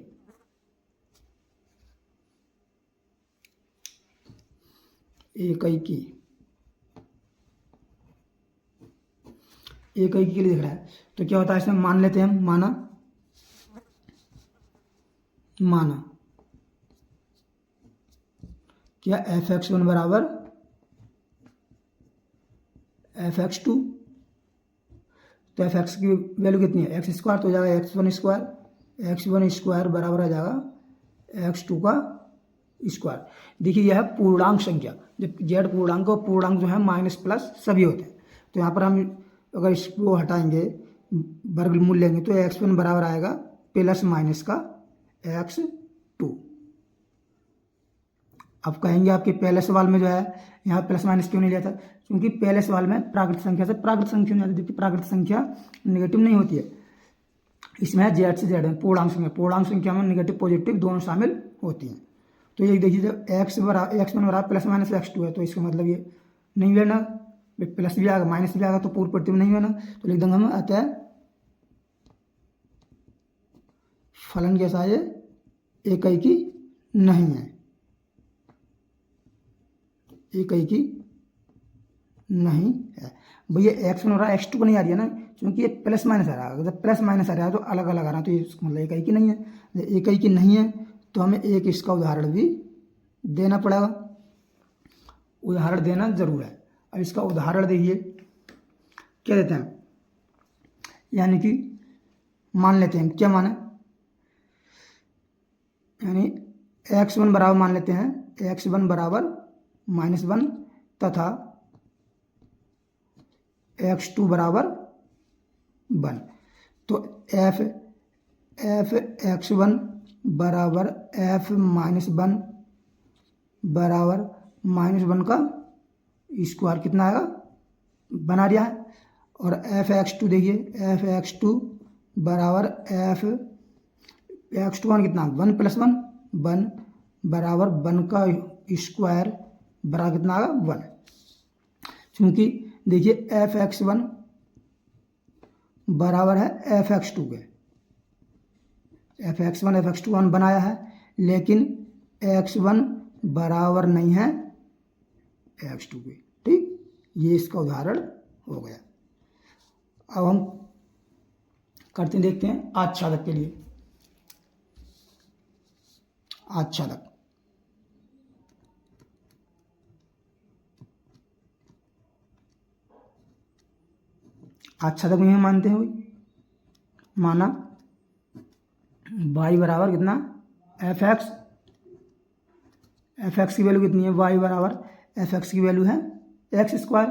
के लिए दिख रहा है, तो क्या होता है इसमें, मान लेते हैं हम, माना क्या एफ एक्स 1 बराबर एफ एक्स 2, तो एफ एक्स की वैल्यू कितनी है, एक्स स्क्वायर, तो हो जाएगा एक्स 1 स्क्वायर, एक्स 1 स्क्वायर बराबर आ जाएगा एक्स 2 का स्क्वायर। देखिए यह है पूर्णांक संख्या, जब जेड पूर्णांक, और पूर्णांक जो है माइनस प्लस सभी होते हैं। तो यहाँ पर हम अगर इसको हटाएंगे, वर्गमूल लेंगे, तो एक्स 1 बराबर आएगा प्लस माइनस का एक्स 2। अब कहेंगे आपके पहले सवाल में जो है यहाँ प्लस माइनस क्यों नहीं लिया था, क्योंकि पहले सवाल में प्राकृतिक संख्या से प्राकृतिक संख्या में, जबकि प्राकृतिक संख्या नेगेटिव नहीं होती है। इसमें है जेड से जेड में पूर्णांक संख्या में नेगेटिव पॉजिटिव दोनों शामिल होती हैं। तो ये देखिए जब एक्स 1 बराबर प्लस माइनस एक्स 2 है, तो इसका मतलब ये नहीं लेना, भाई प्लस भी आएगा माइनस भी आएगा तो पूर्व प्रतिबिंब नहीं होना, तो लिख देंगे हम अतः फलन कैसा है, एकैकी नहीं है, एकैकी नहीं है। भैया x1 और x2 को नहीं आ रही है ना, क्योंकि ये प्लस माइनस आ रहा है, जब प्लस माइनस आ रहा है तो अलग अलग आ रहा है, तो ये मतलब एकैकी नहीं है। जब एकैकी नहीं है तो हमें एक इसका उदाहरण भी देना पड़ेगा, उदाहरण देना जरूर है। अब इसका उदाहरण देखिए क्या देते हैं, यानी कि मान लेते हैं, क्या माने, यानी x1 बराबर मान लेते हैं, x1 बराबर -1 तथा x2 बराबर 1। तो f x1 बराबर f -1 बराबर -1 का स्क्वायर कितना आएगा, बना दिया है। और f x2 देखिए, f x2 बराबर f x2 कितना 1 + 1 1 बराबर 1 का स्क्वायर बराबर कितना आएगा 1। क्योंकि देखिए f x1 बराबर है f x2 के, f x1 1 बनाया है, लेकिन x1 बराबर नहीं है x2 के। ठीक, ये इसका उदाहरण हो गया। अब हम करते हैं, देखते हैं आच्छादक के लिए। आच्छादक, आच्छादक में मानते हैं भाई, माना y बराबर कितना एफ एक्स की वैल्यू कितनी है, y बराबर एफ एक्स की वैल्यू है एक्स स्क्वायर।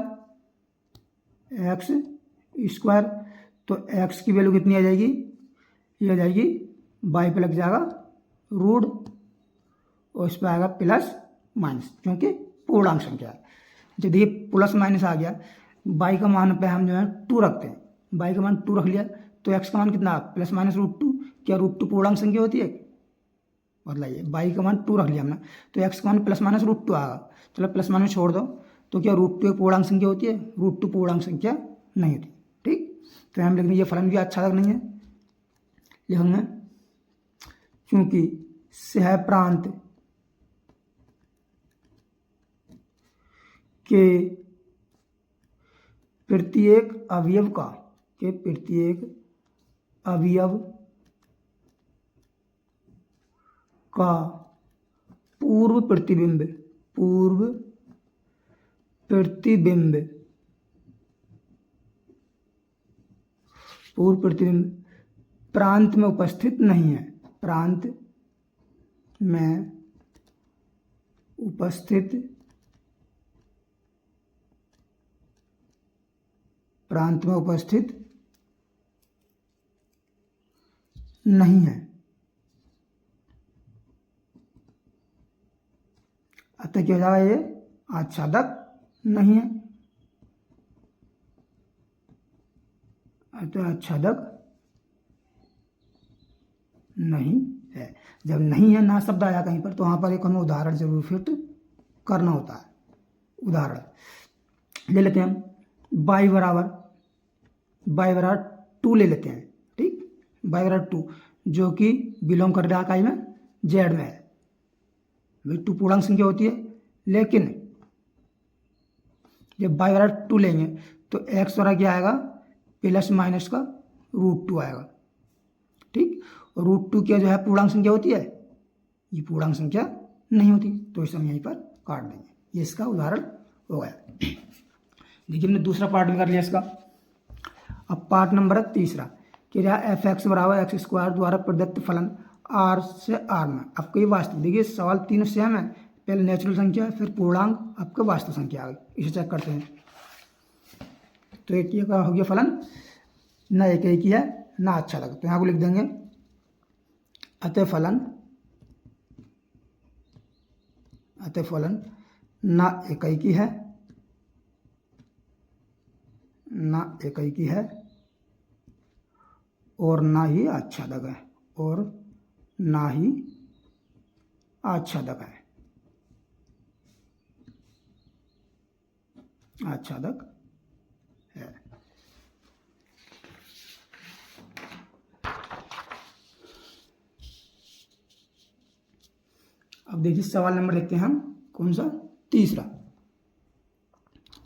तो x की वैल्यू कितनी आ जाएगी, ये आ जाएगी y पे लग जाएगा रूट और इस पर आएगा प्लस माइनस, क्योंकि पूर्णांक संख्या है। जब देखिए प्लस माइनस आ गया, y का मान पे हम जो है 2 रखते हैं, y का मान 2 रख लिया तो x का मान कितना +-√2। क्या √2 पूर्णांक संख्या होती है, बताइए, y का मान 2 रख लिया हमने तो x का मान +-√2 आएगा। चलो प्लस माइनस छोड़ दो, तो क्या √2 एक पूर्णांक संख्या होती है, √2 पूर्णांक संख्या नहीं होती। ठीक, तो हम लिखेंगे ये फलन भी आच्छादक नहीं है, लिखेंगे क्योंकि सह प्रांत के प्रत्येक अवयव का पूर्व प्रतिबिंब प्रांत में उपस्थित नहीं है, प्रांत में उपस्थित नहीं है, अतः क्या हो जाएगा, ये आच्छादक नहीं है, अतः आच्छादक नहीं है। जब नहीं है ना शब्द आया कहीं पर, तो वहां पर एक हमें उदाहरण जरूर फिट करना होता है। उदाहरण ले लेते हैं हम, y बराबर 2 ले लेते हैं। ठीक, y बराबर 2 जो कि बिलोंग कर रहा है में जेड में है, भाई 2 पूर्णांक संख्या होती है, लेकिन जब y बराबर 2 लेंगे तो x वाला क्या आएगा, +- का √2 आएगा। ठीक, और √2 क्या जो है पूर्णांक संख्या होती है, ये पूर्णांक संख्या नहीं होती, तो इसे हम यहीं पर काट देंगे। ये इसका उदाहरण हो गया। देखिए हमने दूसरा पार्ट भी कर लिया इसका। अब पार्ट नंबर तीसरा, कि रहा f(x) बराबर x² द्वारा प्रदत्त फलन r से r में आपका ये वास्तविक। देखिए सवाल तीनों सेम है, पहले नेचुरल संख्या फिर पूर्णांक, आपका वास्तविक संख्या आ गई। इसे चेक करते हैं। तो एक ये का हो गया फलन, ना एक ही है ना अच्छा लगा, तो यहाँ को लिख देंगे अतः फलन ना एकैकी है, और ना ही आच्छादक है, आच्छादक अब देखिए सवाल नंबर देखते हैं हम, कौन सा, तीसरा,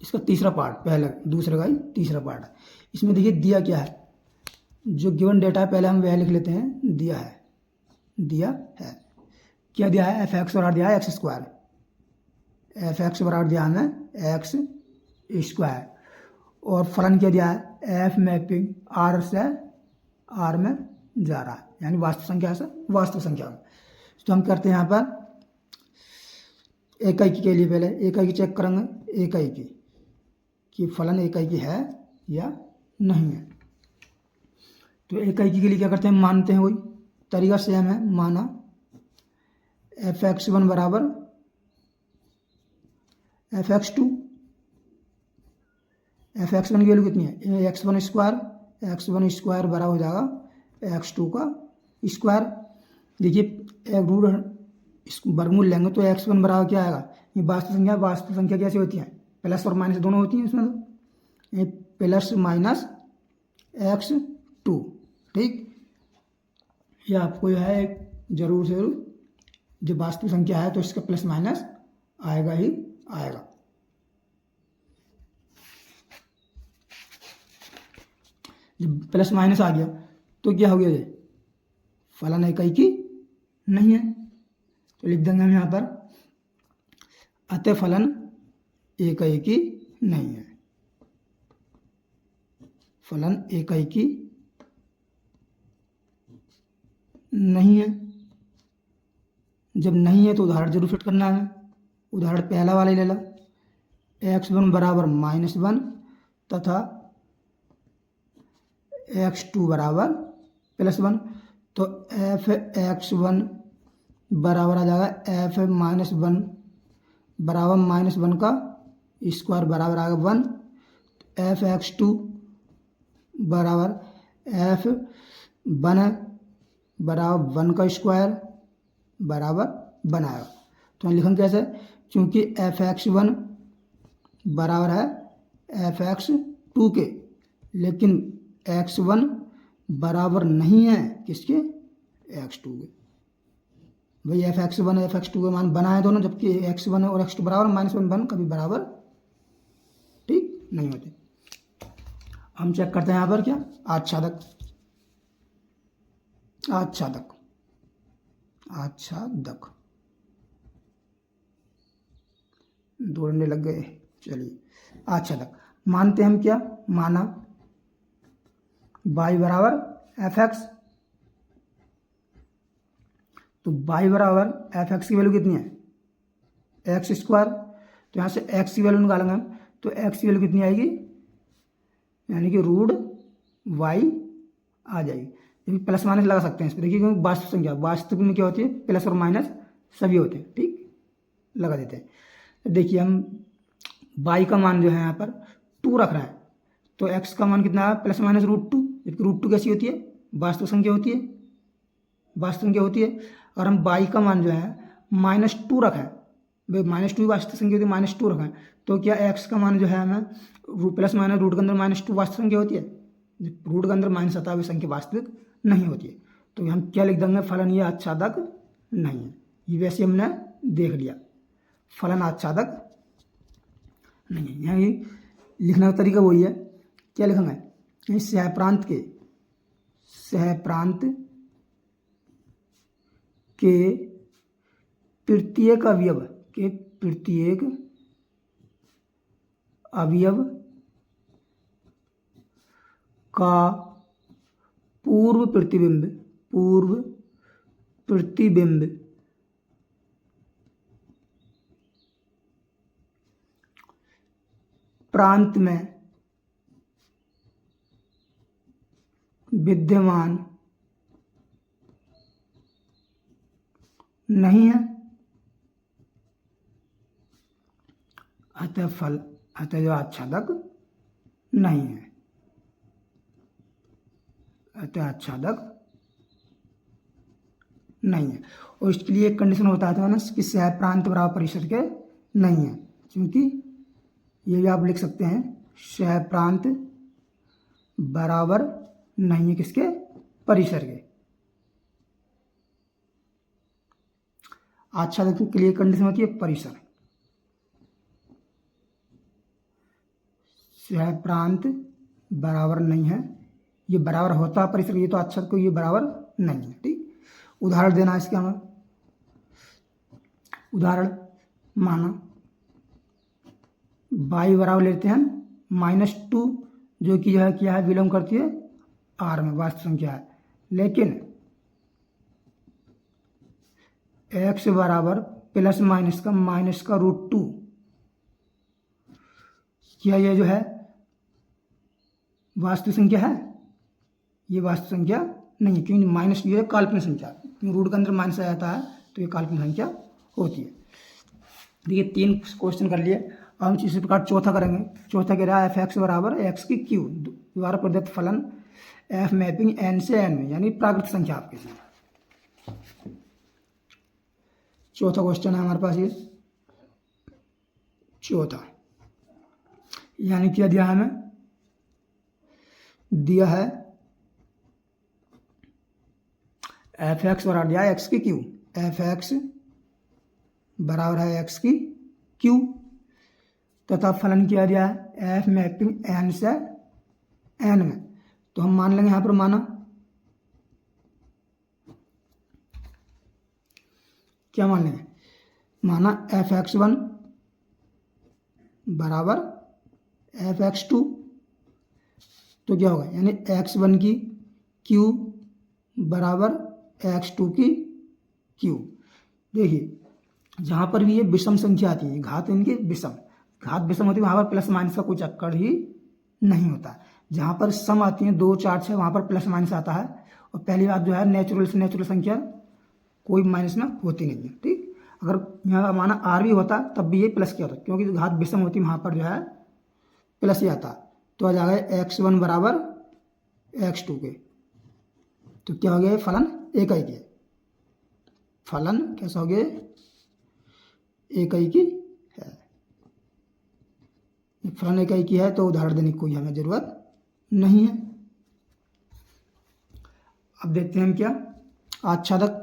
इसका तीसरा पार्ट, पहले दूसरे का ही तीसरा पार्ट। इसमें देखिए दिया क्या है, जो गिवन डेटा है पहले हम वह लिख लेते हैं, दिया है क्या दिया है, एफ एक्स बराबर दिया है एक्स स्क्वायर, एफ एक्स बराबर दिया हमें एक्स स्क्वायर, और फलन क्या दिया है, एफ मैपिंग आर से आर में जा रहा है, यानी वास्तव संख्या से वास्तव संख्या में। तो हम करते हैं यहाँ पर इकाई के लिए पहले इकाई की चेक करेंगे, इकाई की कि फलन इकाई की है या नहीं है। तो इकाई के लिए क्या करते हैं, मानते हैं, वही तरीका सेम है, माना एफ एक्स वन बराबर f x two, f x one की वैल्यू कितनी है, एक्स वन स्क्वायर बराबर हो जाएगा एक्स टू का स्क्वायर। देखिए एक रूट वर्गमूल लेंगे तो एक्स वन बराबर क्या आएगा, ये वास्तव संख्या कैसे होती है, प्लस और माइनस दोनों होती हैं इसमें, तो ये प्लस माइनस एक्स टू, ठीक। ये आपको यह है जरूर से जरूर, जब वास्तविक संख्या है तो इसका प्लस माइनस आएगा ही आएगा। जब प्लस माइनस आ गया तो क्या हो गया, ये फलन इकाई की नहीं है, तो लिख देंगे हम यहाँ पर अतः फलन इकाई की नहीं है, फलन इकाई की नहीं है। जब नहीं है तो उदाहरण जरूर फिट करना है, उदाहरण पहला वाला ही ले लो, एक्स वन बराबर माइनस वन तथा एक्स टू बराबर प्लस वन, तो एफ एक्स वन बराबर आ जाएगा एफ माइनस वन बराबर माइनस वन का स्क्वायर बराबर आ गया वन, एफ एक्स टू बराबर एफ वन बराबर वन का स्क्वायर बराबर वन आएगा। तो हम लिखेंगे कैसे, क्योंकि एफ एक्स वन बराबर है एफ एक्स टू के, लेकिन एक्स वन बराबर नहीं है किसके, एक्स टू के। भाई f x one f x two के मान बना है दोनों, जबकि एक्स वन और एक्स टू बराबर माइनस वन वन कभी बराबर ठीक नहीं होते। हम चेक करते हैं यहाँ पर क्या, आच्छादक दौड़ने लग गए, चलिए आच्छादक मानते हैं हम, क्या माना y बराबर एफ एक्स, तो y बराबर एफ एक्स की वैल्यू कितनी है, एक्स स्क्वायर, तो यहाँ से x की वैल्यू निकालेंगे हम, तो x की वैल्यू कितनी आएगी, यानी कि रूट y आ जाएगी। प्लस माइनस लगा सकते हैं इस पर, देखिए क्योंकि वास्तविक संख्या, वास्तविक में क्या होती है, प्लस और माइनस सभी होते हैं, ठीक, लगा देते हैं। तो देखिए हम y का मान जो है यहाँ पर 2 रख रहा है, तो x का मान कितना है, प्लस माइनस रूट टू, जबकि रूट टू कैसी होती है, वास्तविक संख्या होती है, और हम y का मान जो है माइनस टू रखा है, भाई माइनस टू वास्तविक संख्या होती है, माइनस टू रखा है, तो क्या x का मान जो है हमें प्लस माइनस रूट के अंदर माइनस टू वास्तविक संख्या होती है, जब रूट के अंदर माइनस आता है वह संख्या वास्तविक नहीं होती है। तो हम क्या लिख देंगे, फलन ये आच्छादक नहीं है, ये वैसे हमने देख लिया, फलन आच्छादक नहीं है। यहाँ ये लिखने का तरीका वही है, क्या लिखेंगे, सहप्रांत के प्रत्येक अवयव का पूर्व प्रतिबिंब प्रांत में विद्यमान नहीं है, अतः जो आच्छादक नहीं है, अतः आच्छादक नहीं है। और इसके लिए एक कंडीशन होता है ना कि सह प्रांत बराबर परिसर के नहीं है, क्योंकि ये भी आप लिख सकते हैं, सह प्रांत बराबर नहीं है किसके, परिसर के। आच्छादक के लिए कंडीशन होती है परिसर, सह प्रांत बराबर नहीं है, ये बराबर होता है परिसर, ये तो आच्छादक को ये बराबर नहीं है। ठीक, उदाहरण देना इसके हमें। उदाहरण माना y बराबर लेते हैं -2, जो कि यह क्या है, बिलोंग करती है R में, वास्तव संख्या है। लेकिन x बराबर प्लस माइनस का -√2, क्या ये जो है वास्तविक संख्या है? ये वास्तविक संख्या नहीं है, क्योंकि माइनस ये है काल्पनिक संख्या, क्योंकि रूट के अंदर माइनस आ जाता है तो ये काल्पनिक संख्या होती है। देखिए 3 क्वेश्चन कर लिए। अब हम इसी प्रकार चौथा करेंगे। चौथा कह रहा है f(x) बराबर x की q द्वारा प्रदत्त फलन f मैपिंग n से n में, यानी प्राकृतिक संख्या आपके साथ। चौथा क्वेश्चन है हमारे पास ये चौथा, यानी क्या दिया है हमें, दिया है f(x) बराबर दिया है x की q, f(x) बराबर है x की q, तथा फलन किया दिया है f मैपिंग n से n में। तो हम मान लेंगे यहाँ पर, माना क्या मान लेंगे, माना f(x1) बराबर f(x2), तो क्या होगा, यानी x1 की q बराबर x2 की q। देखिए जहाँ पर भी ये विषम संख्या आती है, घात इनकी विषम, घात विषम होती है, वहाँ पर प्लस माइनस का कोई चक्कर ही नहीं होता। जहाँ पर सम आती हैं 2, 4, 6, वहाँ पर प्लस माइनस आता है। और पहली बात जो है, नेचुरल से नेचुरल संख्या कोई माइनस में होती नहीं है। ठीक, अगर यहाँ माना r भी होता तब भी ये प्लस क्या होता, क्योंकि घात विषम होती है, वहाँ पर जो है प्लस ही आता। तो आ जाएगा x1 बराबर x2 के। तो क्या हो गया, फलन इकाई के, फलन कैसा हो गया, इकाई की है। फलन इकाई की है तो उदाहरण देने की कोई हमें जरूरत नहीं है। अब देखते हैं हम क्या, आच्छादक।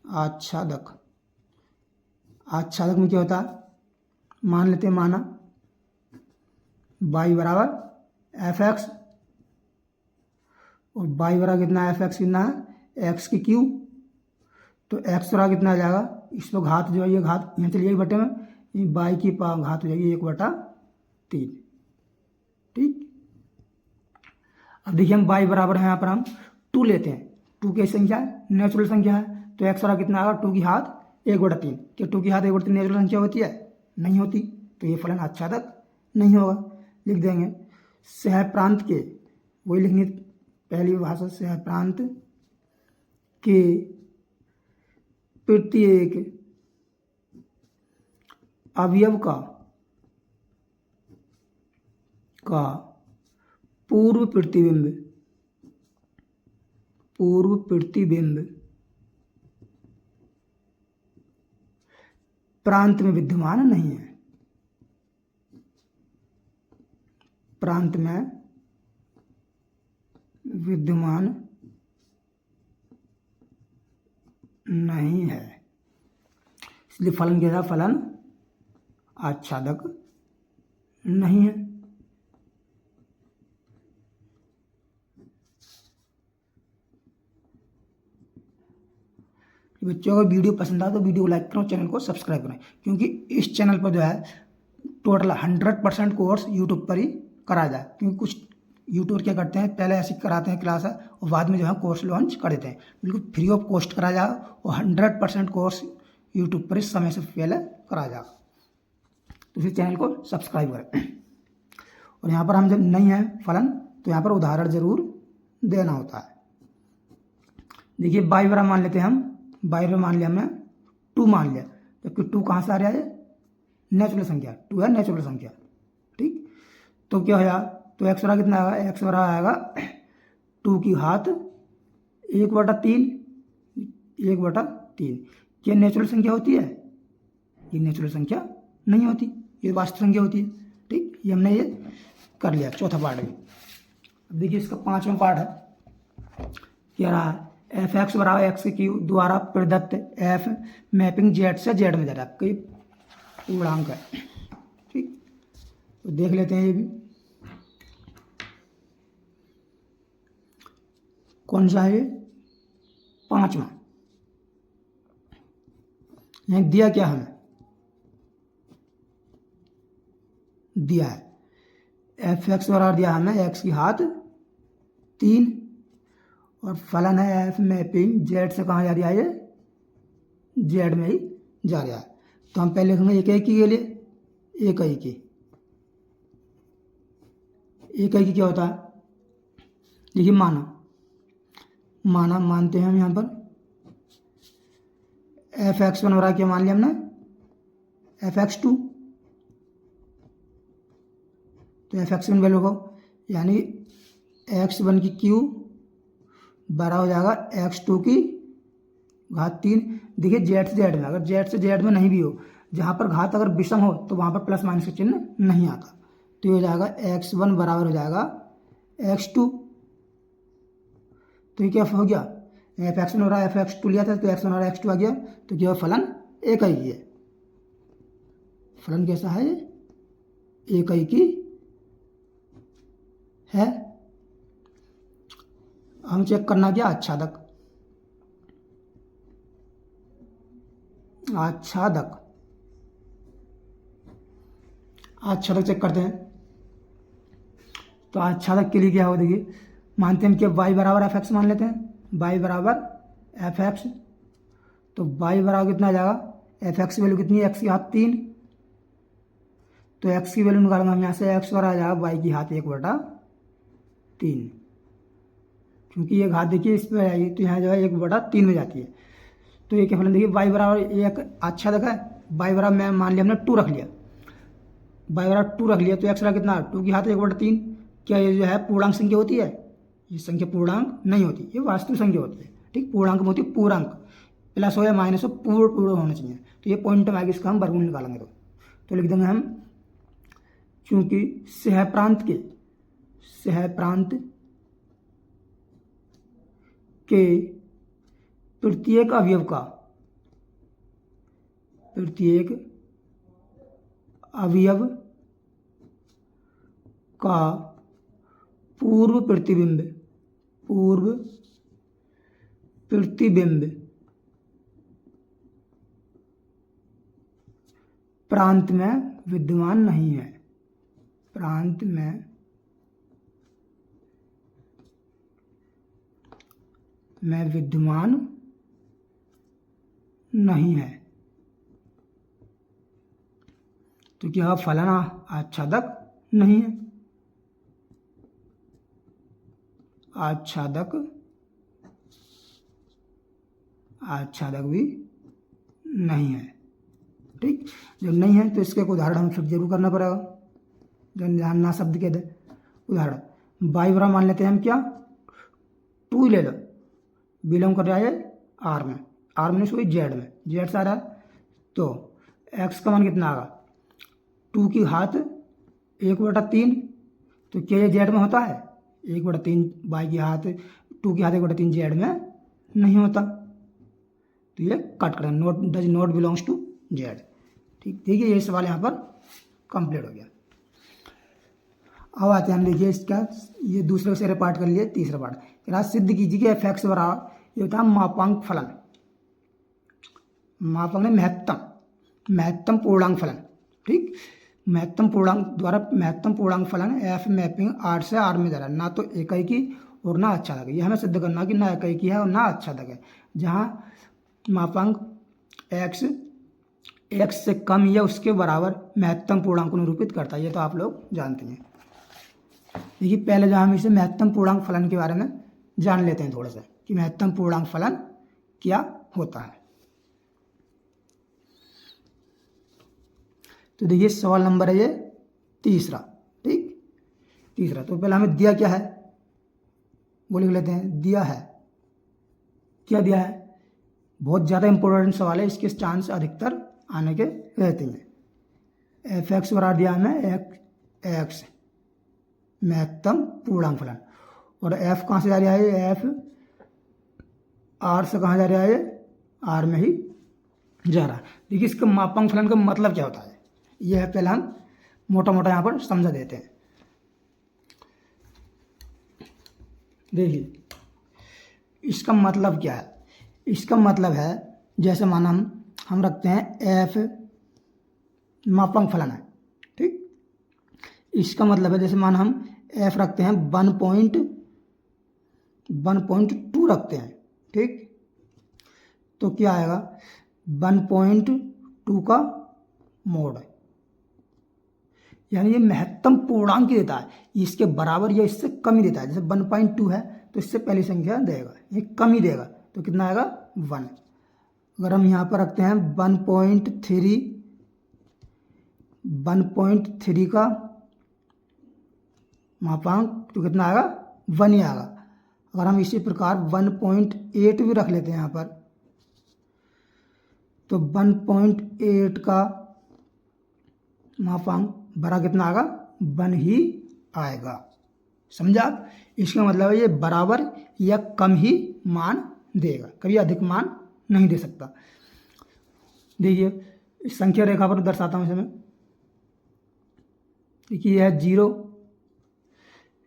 आच्छादक, आच्छादक में क्या होता है, मान लेते हैं, माना y बराबर f(x) और y बराबर कितना है, f(x) कितना है, x की q, तो x बराबर कितना आ जाएगा, इस पर घात जो है, ये घात यहाँ चलिए बटे में, y की घात हो जाएगी 1/3। ठीक, अब देखिए हम y बराबर है, यहाँ पर हम 2 लेते हैं, 2 की संख्या नेचुरल संख्या है, तो x बराबर कितना आएगा, 2 की घात 1/3। क्या 2 की घात 1/3 नेचुरल संख्या होती है? नहीं होती, तो ये फलन आच्छादक नहीं होगा। लिख देंगे सह प्रांत के, वही लिखनी पहली भाषा, सह प्रांत के प्रत्येक अवयव का पूर्व प्रतिबिंब प्रांत में विद्यमान नहीं है, प्रांत में विद्यमान नहीं है, इसलिए फलन क्या था, फलन आच्छादक नहीं है। बच्चों अगर वीडियो पसंद आए तो वीडियो को लाइक करो, चैनल को सब्सक्राइब करें, क्योंकि इस चैनल पर जो है टोटल 100% कोर्स यूट्यूब पर ही कराया जाए। क्योंकि कुछ यूट्यूबर क्या करते हैं, पहले ऐसे कराते हैं क्लास और बाद में जो है कोर्स लॉन्च कर देते हैं। बिल्कुल फ्री ऑफ कॉस्ट कराया जाए और 100% कोर्स यूट्यूब पर इस समय से पहले कराया जाए। तो इसी चैनल को सब्सक्राइब करें। और यहाँ पर हम जब नहीं है फलन, तो यहाँ पर उदाहरण जरूर देना होता है। देखिए y बराबर मान लेते हैं हम, y बराबर मान लिया हमने 2 मान लिया, जबकि 2 कहाँ से आ रहा है, नेचुरल संख्या, 2 है नेचुरल संख्या। ठीक, तो क्या होगा, तो x बराबर कितना आएगा, x बराबर आएगा 2 की घात 1/3। क्या नेचुरल संख्या होती है? ये नेचुरल संख्या नहीं होती, ये वास्तविक संख्या होती है। ठीक, ये हमने ये कर लिया चौथा पार्ट में। अब देखिए इसका 5वां पार्ट है, क्या रहा है, एफ एक्स बराबर एक्स क्यू द्वारा प्रदत्त एफ मैपिंग जेड से जेड में जा रहा है, कोई पूर्णांक है। ठीक, तो देख लेते हैं ये भी कौन सा है, 5वां। यहाँ दिया क्या हमें, दिया है एफ एक्स बराबर दिया हमें एक्स की घात 3 और फलन है एफ मैपिंग जेड से कहाँ जा रहा है, ये जेड में ही जा रहा है। तो हम पहले लिखेंगे एक के लिए एक की क्या होता है, देखिए माना मानते हैं हम यहाँ पर एफ एक्स वन बराबर क्या मान लिया हमने, एफ एक्स टू। तो एफ एक्स वन वैल्यू को यानी एक्स वन की क्यू बराबर हो जाएगा एक्स टू की घात 3। देखिए जेड से जेड में, अगर जेड से जेड में नहीं भी हो, जहाँ पर घात अगर विषम हो तो वहाँ पर प्लस माइनस का चिन्ह नहीं आता। तो ये हो जाएगा एक्स वन बराबर हो जाएगा एक्स टू। तो ये क्या हो गया, एफ एक्स वन हो रहा है एफ एक्स टू लिया था तो एक्स वन और एक्स टू आ गया। तो क्या फलन एक ही है, फलन कैसा है, एक ही की है। हम चेक करना क्या, आच्छादक चेक करते हैं। तो आच्छादक के लिए क्या हो, देखिए मानते हैं कि y बराबर एफ एक्स मान लेते हैं, y बराबर एफ एक्स। तो y बराबर कितना आ जाएगा, एफ एक्स की वैल्यू कितनी है, एक्स की घात 3। तो x की वैल्यू निकालेंगे हम यहाँ से, x बराबर आ जाएगा y की घात 1/3, क्योंकि ये घात देखिए इस पर आएगी तो यहाँ जो है 1/3 में जाती है। तो ये क्या फलन देखिए y बराबर एक अच्छा देखा है, y बराबर मैं मान लिया हमने 2 रख लिया, y बराबर 2 रख लिया तो x बराबर कितना, 2 की घात 1/3। क्या ये जो है पूर्णांक संख्या होती है, ये संख्या पूर्णांक नहीं होती, ये वास्तविक संख्या होती है। ठीक, पूर्णांक में होती है पूर्णांक, प्लस हो या माइनस हो पूर्ण होना चाहिए। तो ये पॉइंट में आगे इसका हम वर्गमूल निकालेंगे। तो लिख देंगे हम, क्योंकि सहप्रांत के प्रत्येक अवयव का पूर्व प्रतिबिंब प्रांत में विद्यमान नहीं है, प्रांत में विद्यमान नहीं है। तो क्या फलन आच्छादक नहीं है, आच्छादक भी नहीं है। ठीक, जब नहीं है तो इसके एक उदाहरण हम फिर जरूर करना पड़ेगा, जब ध्यान ना शब्द के दे। उदाहरण y बराबर मान लेते हैं हम क्या, 2 ले लो, बिलोंग कर रहा है आर में, सोई जेड में, जेड से आ रहा है। तो x का मान कितना आएगा, 2 की घात 1/3। तो क्या ये जेड में होता है, 1/3 y की घात 2 की घात 1/3 जेड में नहीं होता। तो ये कट करें, does not belongs to Z. ठीक है, ये सवाल यहाँ पर कंप्लीट हो गया। अब आते हैं हम, देखिए इसका ये दूसरे से पार्ट कर लिए, तीसरा पार्ट कह सिद्ध कीजिए कि एफ एक्स बराबर ये होता है मापांक फलन, मापांक ने महत्तम पूर्णांक फलन। ठीक, महत्तम पूर्णांक फलन एफ मैपिंग आर से आर में जा रहा है, ना तो एकाएकी और ना आच्छादक। ये हमें सिद्ध करना कि ना एकाएकी है और ना आच्छादक है। जहाँ मापांक एक्स से कम या उसके बराबर महत्तम पूर्णांक को निरूपित करता है, ये तो आप लोग जानते हैं। देखिए पहले जो हम इसे महत्तम पूर्णांक फलन के बारे में जान लेते हैं थोड़ा सा, कि महत्तम पूर्णांक फलन क्या होता है। तो देखिए सवाल नंबर है ये तीसरा। ठीक, तीसरा। तो पहले हमें दिया क्या है वो लिख लेते हैं। दिया है, क्या दिया है, बहुत ज़्यादा इंपॉर्टेंट सवाल है, इसके चांस अधिकतर आने के रहते हैं। एफ एक्स बराबर दिया हमें एक्स महत्तम पूर्णांक फलन, और एफ कहाँ से आ रहा है, एफ आर से कहाँ जा रहा है, ये आर में ही जा रहा है। देखिए इसका मापांक फलन का मतलब क्या होता है, यह है पहले हम मोटा मोटा यहाँ पर समझा देते हैं। देखिए इसका मतलब क्या है, इसका मतलब है जैसे माना हम रखते हैं एफ मापांक फलन है, ठीक। इसका मतलब है जैसे माना हम एफ रखते हैं 1.2 रखते हैं, ठीक। तो क्या आएगा 1.2 का मोड है, यानी ये महत्तम पूर्णांक देता है, इसके बराबर या इससे कम ही देता है। जैसे 1.2 है तो इससे पहली संख्या देगा, ये कम ही देगा, तो कितना आएगा 1। अगर हम यहाँ पर रखते हैं 1.3 का मापांक, तो कितना आएगा 1 ही आएगा। अगर हम इसी प्रकार 1.8 भी रख लेते हैं यहाँ पर, तो 1.8 का मापांक बड़ा कितना आएगा 1 ही आएगा। समझा आप? इसका मतलब है ये बराबर या कम ही मान देगा, कभी अधिक मान नहीं दे सकता। देखिए इस संख्या रेखा पर दर्शाता हूँ इसे मैं। देखिए यह है 0,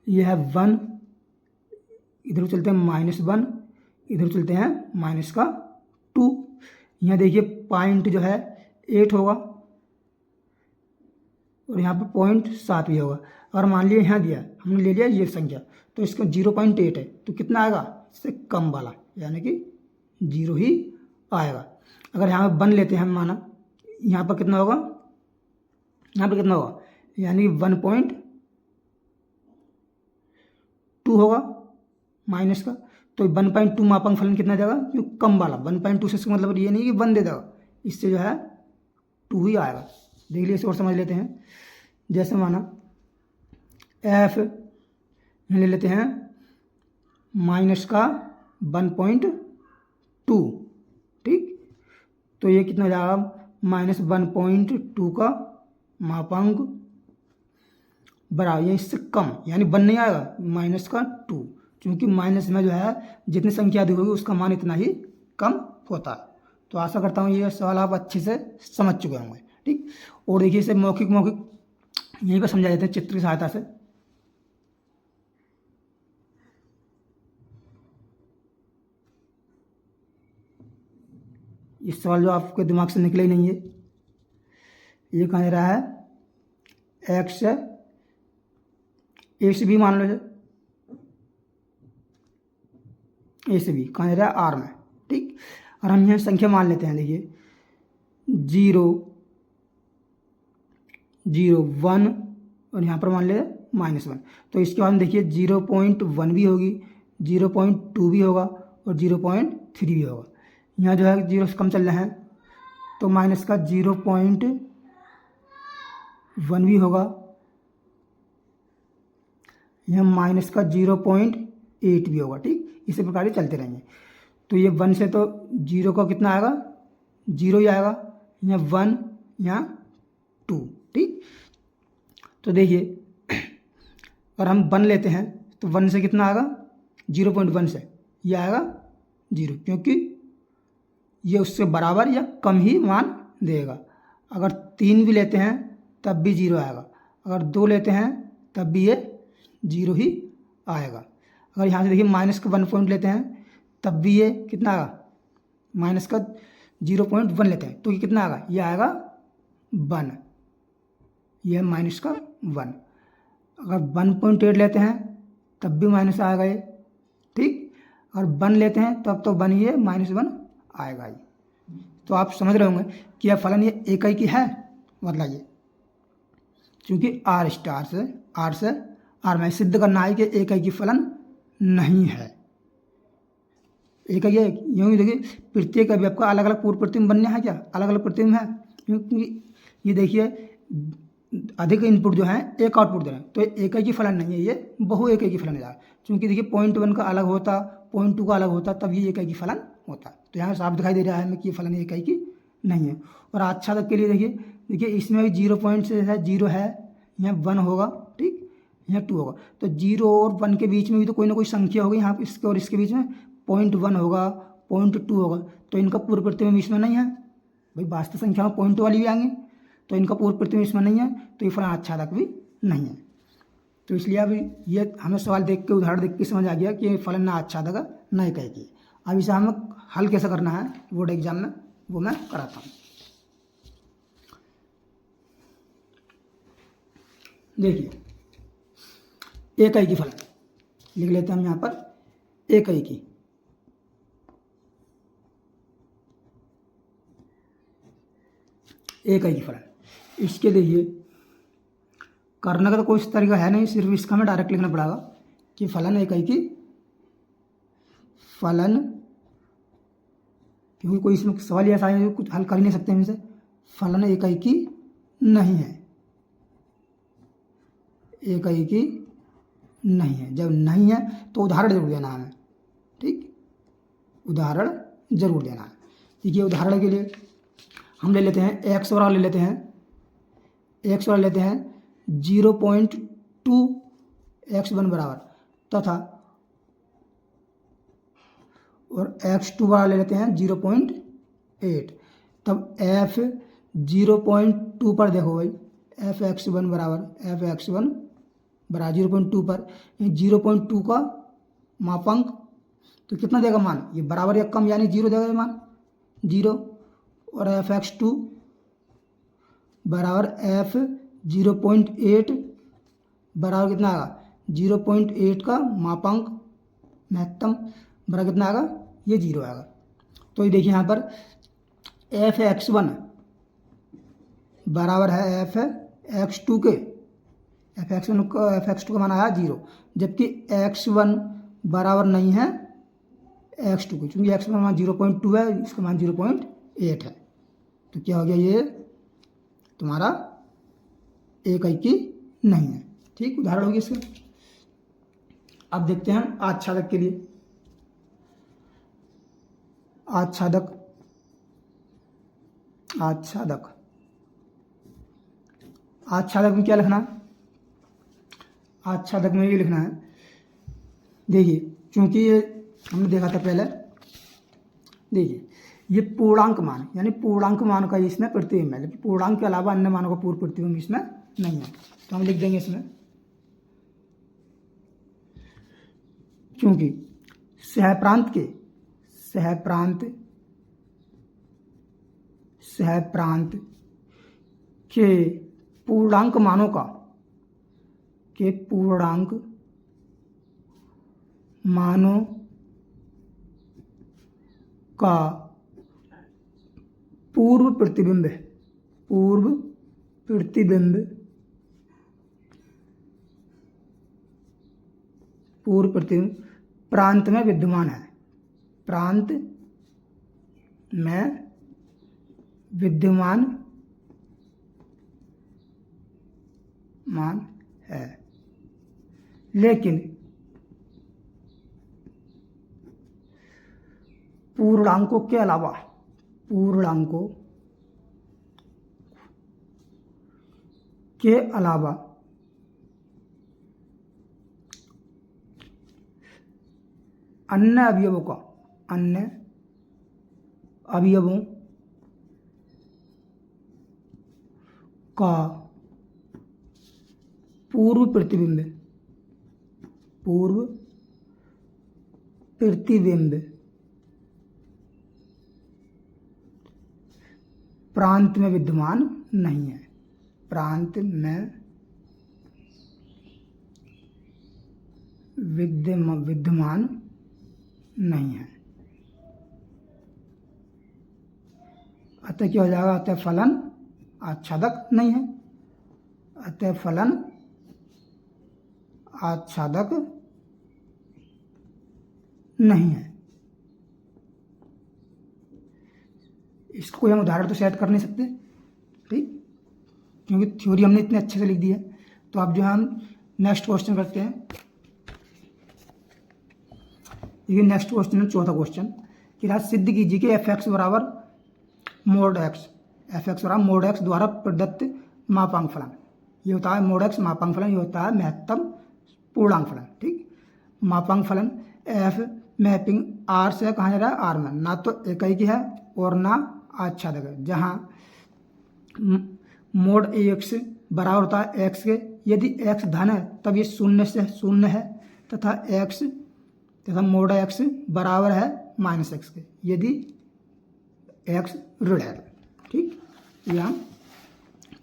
यह है 1, इधर चलते हैं -1, इधर चलते हैं -2। यहाँ देखिए पॉइंट जो है 8 होगा और यहाँ पर 0.7 भी होगा। और मान लिया यहाँ दिया, हमने ले लिया ये संख्या, तो इसका 0.8 है, तो कितना आएगा इससे कम वाला, यानी कि 0 ही आएगा। अगर यहाँ पर 1 लेते हैं हम, माना यहाँ पर कितना होगा, यहाँ पर कितना होगा, यानी 1.2 होगा माइनस का, तो 1.2 मापांक फलन कितना देगा, जो कम वाला 1.2 से इसका मतलब ये नहीं कि 1 दे देगा, इससे जो है 2 ही आएगा। देख लीजिए, और समझ लेते हैं। जैसे माना एफ ले लेते हैं -1.2, ठीक। तो ये कितना हो जाएगा -1.2 का मापांक बराबर, या इससे कम, यानी 1 नहीं आएगा, -2, क्योंकि माइनस में जो है जितनी संख्या अधिक होगी उसका मान इतना ही कम होता है। तो आशा करता हूँ ये सवाल आप अच्छे से समझ चुके होंगे, ठीक। और देखिए इसे मौखिक यहीं पर समझा जाता है चित्र की सहायता से। इस सवाल जो आपके दिमाग से निकले ही नहीं है, ये कहाँ रहा है, एक्स ए से बी मान लो, ए से बी कहाँ रहा है आर में, ठीक। और हम यहाँ संख्या मान लेते हैं। देखिए 0, 0, 1 और यहाँ पर मान ले -1। तो इसके बाद देखिए 0.1 भी होगी, 0.2 भी होगा और 0.3 भी होगा। यहाँ जो है 0 से कम चल रहे हैं, तो माइनस का 0.1 भी होगा, यहाँ माइनस का 0.8 भी होगा, ठीक। इसी प्रकार ही चलते रहेंगे। तो ये 1 से तो 0 का कितना आएगा, 0 ही आएगा, यहाँ 1, यहाँ 2, ठीक। तो देखिए अगर हम 1 लेते हैं तो 1 से कितना आएगा, 0.1 से ये आएगा 0, क्योंकि ये उससे बराबर या कम ही मान देगा। अगर 3 भी लेते हैं तब भी 0 आएगा, अगर 2 लेते हैं तब भी ये 0 ही आएगा। अगर यहाँ से देखिए माइनस का 1 पॉइंट लेते हैं तब भी ये कितना आएगा, माइनस का 0.1 लेते हैं तो ये कितना आएगा, ये आएगा 1, ये है माइनस का 1। अगर 1.8 लेते हैं तब भी माइनस आएगा ये, ठीक। और 1 लेते हैं तब तो 1 ही है, -1 आएगा ये। तो आप समझ रहे होंगे कि यह फलन ये एकाकी है, मतलब ये क्योंकि आर से आर में सिद्ध करना है कि एकाकी फलन नहीं है। एकाकी यूँ ही देखिए प्रत्येक अभी आपका अलग अलग पूर्व प्रतिबिंब बनने हैं, क्या अलग अलग प्रतिबिंब है, क्योंकि ये देखिए अधिक इनपुट जो है एक आउटपुट दे रहे हैं, तो एकाकी फलन नहीं है, ये बहु एकाकी फलन है। क्योंकि देखिए 0.1 का अलग होता, 0.2 का अलग होता, तब ये एकाकी फलन होता। तो यहाँ साफ दिखाई दे रहा है हमें कि ये फलन एकाकी नहीं है। और अच्छा तक के लिए देखिए इसमें भी 0 पॉइंट से है 0 है, यहाँ 1 होगा, ठीक, यहाँ 2 होगा। तो 0 और 1 के बीच में भी तो कोई ना कोई संख्या होगी, यहाँ इसके और इसके बीच में 0.1 होगा, 0.2 होगा, तो इनका पूर्व प्रतिबिंब इसमें नहीं है। भाई वास्तव संख्या में पॉइंट वाली भी आएंगे, तो इनका पूर्व प्रतिबिंब इसमें नहीं है, तो ये फलन आच्छादक भी नहीं है। तो इसलिए अब ये हमें सवाल देख के, उदाहरण देख के समझ आ गया कि ये फलन ना आच्छादक है ना एकाएकी। अब इसे हमें हल कैसे करना है बोर्ड एग्जाम में, वो मैं कराता हूँ। देखिए एकाएकी फलन लिख लेते हैं हम यहाँ पर, एकाएकी फलन। इसके लिए करने का तो कोई तरीका है नहीं, सिर्फ इसका हमें डायरेक्ट लिखना पड़ेगा कि फलन एकाएकी फलन, क्योंकि कोई इसमें सवाल ऐसा है कुछ हल कर ही नहीं सकते हम इसे। फलन एकाएकी नहीं है, एकाएकी नहीं है। जब नहीं है तो उदाहरण जरूर देना है हमें, ठीक, उदाहरण जरूर देना है। देखिए उदाहरण के लिए हम ले लेते हैं एक्स बराबर ले लेते हैं, एक्स बराबर लेते हैं 0.2 x1 बराबर तथा और x2 बराबर ले लेते हैं 0.8। तब f 0.2 पर देखो भाई, f x1 बराबर 0.2 पर 0.2 का मापांक तो कितना देगा मान, ये बराबर या कम यानी 0 देगा मान 0, और f x2 बराबर f 0.8 बराबर कितना आएगा 0.8 का मापांक महत्तम बराबर कितना आएगा, ये 0 आएगा। तो ये देखिए यहाँ पर f x1 बराबर है f x2 के, f x2 का मान आया 0, जबकि x1 बराबर नहीं है x2 को, क्योंकि x1 का मान 0.2 है, इसका मान 0.8 है। तो क्या हो गया, ये तुम्हारा एकाएकी नहीं है। ठीक, उदाहरण होगी इसका। अब देखते हैं आच्छादक के लिए। आच्छादक में क्या लिखना है, आच्छादक में ये लिखना है, देखिए चूंकि ये हमने देखा था पहले, देखिए ये पूर्णांक मान यानी पूर्णांक मान का इसमें प्रतिबिंब है, जबकि पूर्णांक के अलावा अन्य मानों का पूर्व प्रतिबिंब इसमें नहीं है। तो हम लिख देंगे इसमें, क्योंकि सहप्रांत के पूर्णांक मानों का पूर्व प्रतिबिंब प्रांत में विद्यमान है, प्रांत में विद्यमान मान है, लेकिन पूर्णांकों के अलावा अन्य अवयवों का पूर्व प्रतिबिंब प्रांत में विद्यमान नहीं है, प्रांत में विद्यमान नहीं है। अतः क्या हो जाएगा, अतः फलन आच्छादक नहीं है, अतः फलन आच्छादक नहीं है। इसको कोई हम उदाहरण तो शायद कर नहीं सकते, ठीक, क्योंकि थ्योरी हमने इतने अच्छे से लिख दी है। तो अब जो हम नेक्स्ट क्वेश्चन करते हैं, ये नेक्स्ट क्वेश्चन है, चौथा क्वेश्चन कि राज सिद्ध कीजिए कि एफ एक्स बराबर मोड एक्स द्वारा प्रदत्त मापांक फलन, ये होता है मोड एक्स मापांक फलन, ये होता है महत्तम पूर्णांक फलन। ठीक, मापांक फलन एफ मैपिंग आर से कहाँ जा रहा है, आर में, ना तो इकाई की है और ना आच्छादक है। जहाँ मोड एक्स बराबर होता है एक्स के, यदि एक्स धन है तब ये शून्य से शून्य है, तथा मोड एक्स बराबर है माइनस एक्स के, यदि एक्स ऋण है। ठीक, ये हम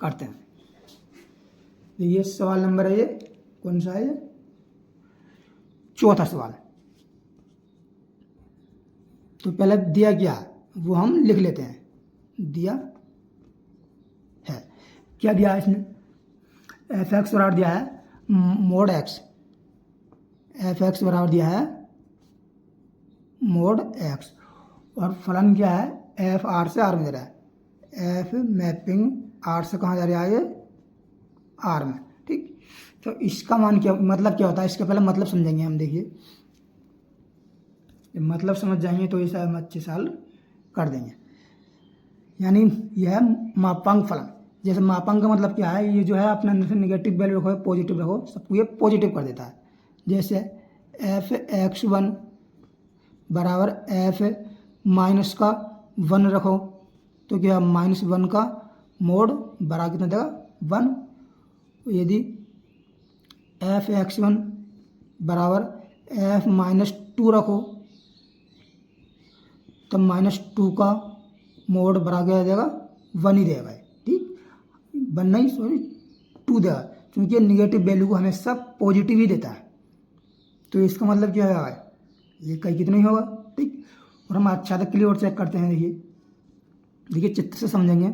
करते हैं। ये सवाल नंबर है, ये कौन सा है, ये चौथा सवाल। तो पहले दिया क्या है वो हम लिख लेते हैं। दिया है, क्या दिया है इसने, एफ एक्स बराबर दिया है मोड एक्स, एफ एक्स बराबर दिया है मोड एक्स, और फलन क्या है, एफ आर से आर में दे रहा है, एफ मैपिंग आर से कहाँ जा रहा है, ये आर में। ठीक, तो इसका मान क्या, मतलब क्या होता है, इसके पहले मतलब समझेंगे हम। देखिए मतलब समझ जाएंगे तो इसे हम अच्छे साल कर देंगे। यानी यह मापांक फलन, जैसे मापांक का मतलब क्या है, ये जो है अपने अंदर से निगेटिव वैल्यू रखो पॉजिटिव रखो, सबको ये पॉजिटिव कर देता है। जैसे एफ एक्स वन बराबर एफ माइनस का वन रखो तो क्या माइनस वन का मोड बराबर कितना देगा, वन। यदि एफ एक्स वन बराबर एफ माइनस टू रखो तो माइनस टू का मोड बराबर क्या देगा, वन ही देगा। ठीक, वन नहीं सॉरी टू देगा, क्योंकि निगेटिव वैल्यू को हमेशा पॉजिटिव ही देता है। तो इसका मतलब क्या है, ये कहीं कितना ही होगा। ठीक, और हम आच्छादक के लिए और चेक करते हैं। देखिए चित्र से समझेंगे।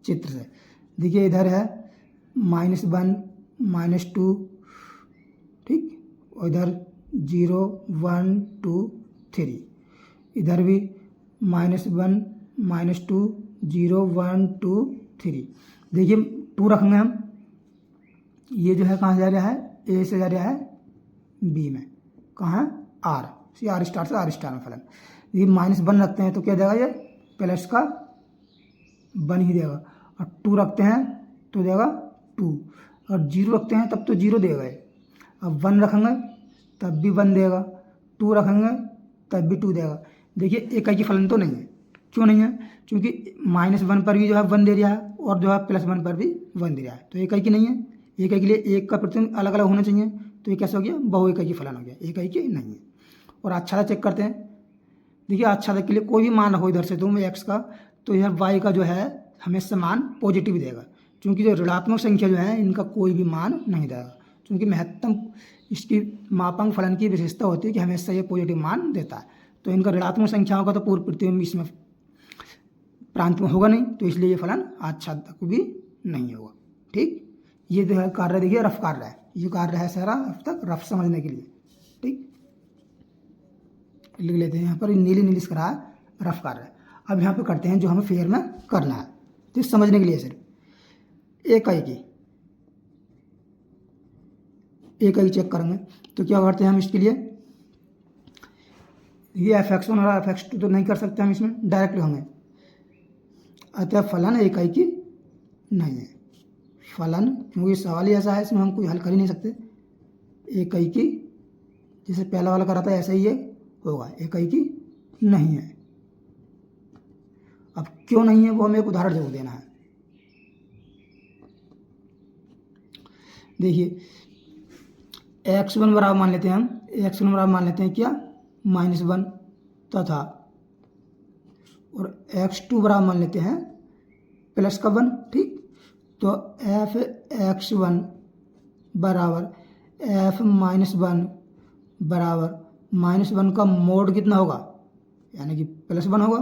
चित्र से देखिए, इधर है माइनस वन माइनस टू, ठीक, और इधर 0 1 2 3, इधर भी माइनस वन माइनस टू 0 1 2 3। देखिए 2 रखेंगे हम, ये जो है कहाँ जा रहा है, ए से जा रहा है बी में, कहाँ आर से, आर स्टार से आर स्टार में फलन। ये माइनस वन रखते हैं तो क्या देगा, ये प्लस का वन ही देगा, और 2 रखते हैं तो देगा 2, और 0 रखते हैं तब तो 0 देगा। अब 1 रखेंगे तब भी 1 देगा, 2 रखेंगे तब भी 2 देगा। देखिए इकाई की फलन तो नहीं है, क्यों नहीं है, क्योंकि माइनस वन पर भी जो है 1 दे रहा है, और जो है प्लस 1 पर भी 1 दे रहा है, तो इकाई की नहीं है। इकाई के लिए एक का प्रतिबिंब अलग अलग होना चाहिए, तो ये कैसे हो गया, बहु इकाई की फलन हो गया, इकाई की नहीं है। और आच्छादक चेक करते हैं। देखिए आच्छादक के लिए कोई भी मान रखो इधर से तुम एक्स का, तो यह वाई का जो है हमेशा मान पॉजिटिव देगा, क्योंकि जो ऋणात्मक संख्या जो है इनका कोई भी मान नहीं देगा, क्योंकि महत्तम इसकी मापांक फलन की विशेषता होती है कि हमेशा ये पॉजिटिव मान देता है। तो इनका ऋणात्मक संख्याओं का तो पूर्व प्रतिबिंब इसमें प्रांत में होगा नहीं, तो इसलिए ये फलन आच्छादक भी नहीं होगा। ठीक, ये जो है कार्य देखिए रफ कार्य है, ये कार्य है सारा अब तक रफ समझने के लिए। ठीक, लिख लेते हैं यहाँ पर, नीली नीली से करा रफ कार्य है। अब यहाँ पे करते हैं जो हमें फेयर में करना है, तो समझने के लिए सिर्फ इकाई चेक करेंगे। तो क्या करते हैं हम इसके लिए, ये एफ एक्स वन और एफ एक्स टू तो नहीं कर सकते हम इसमें, डायरेक्टली होंगे। अतः फलन इकाई की नहीं है, फलन क्योंकि सवाल ही ऐसा है, इसमें हम कोई हल कर ही नहीं सकते। इकाई की, जैसे पहला वाला करा था ऐसा ही ये होगा, इकाई की नहीं है। अब क्यों नहीं है वो हमें एक उदाहरण जरूर देना है। देखिए x1 बराबर मान लेते हैं हम, x1 बराबर मान लेते हैं क्या, -1 तथा, और x2 बराबर मान लेते हैं प्लस का 1। ठीक, तो एफ x1 बराबर f -1 बराबर -1 का मोड कितना होगा, यानी कि +1 होगा,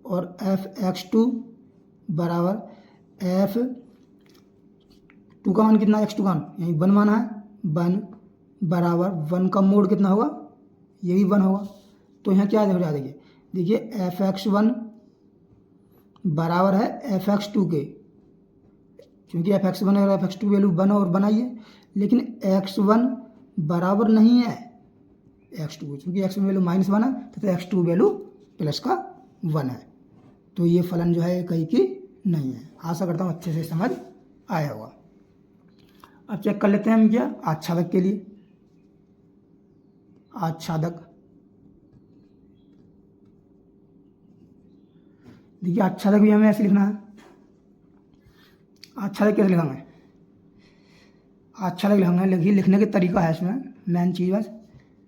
और एफ x2 बराबर एफ 2 का मान कितना है, x2 का मान यही 1 माना है, 1 बराबर 1 का मोड कितना होगा, ये भी 1 होगा। तो यहाँ क्या हो जाएगा, देखिए एफ x1 बराबर है एफ x2 के, क्योंकि एफ x1 और एफ x2 वैल्यू 1 और बनाइए, लेकिन x1 बराबर नहीं है x2, क्योंकि x1 वैल्यू -1 है तथा x2 वैल्यू प्लस का 1 है। तो ये फलन जो है कहीं की नहीं है। आशा करता हूँ अच्छे से समझ आया होगा। अब चेक कर लेते हैं हम क्या आच्छादक के लिए। आच्छादक, देखिए आच्छादक भी हमें ऐसे लिखना है। आच्छादक कैसे लिखेंगे, आच्छादक लिखेंगे, लिखिए लिखने का तरीका है इसमें मेन चीज़ बस,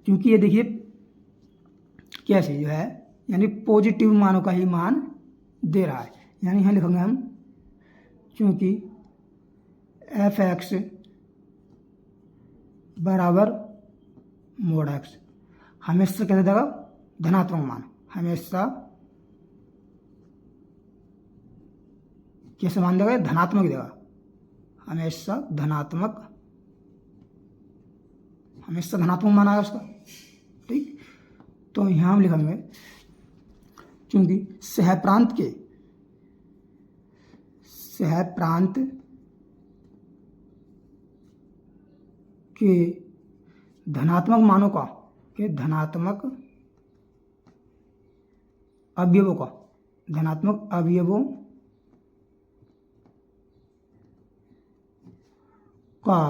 क्योंकि ये देखिए कैसे जो है यानी पॉजिटिव मानों का ही मान दे रहा है, यानी यहाँ लिखेंगे हम क्योंकि एफ एक्स बराबर मोड एक्स हमेशा कैसे देगा धनात्मक मान, हमेशा कैसे मान देगा धनात्मक देगा, हमेशा धनात्मक मान आएगा उसका। ठीक, तो यहाँ हम लिखेंगे क्योंकि सहप्रांत के धनात्मक मानों का के धनात्मक अवयवों का धनात्मक अवयवों का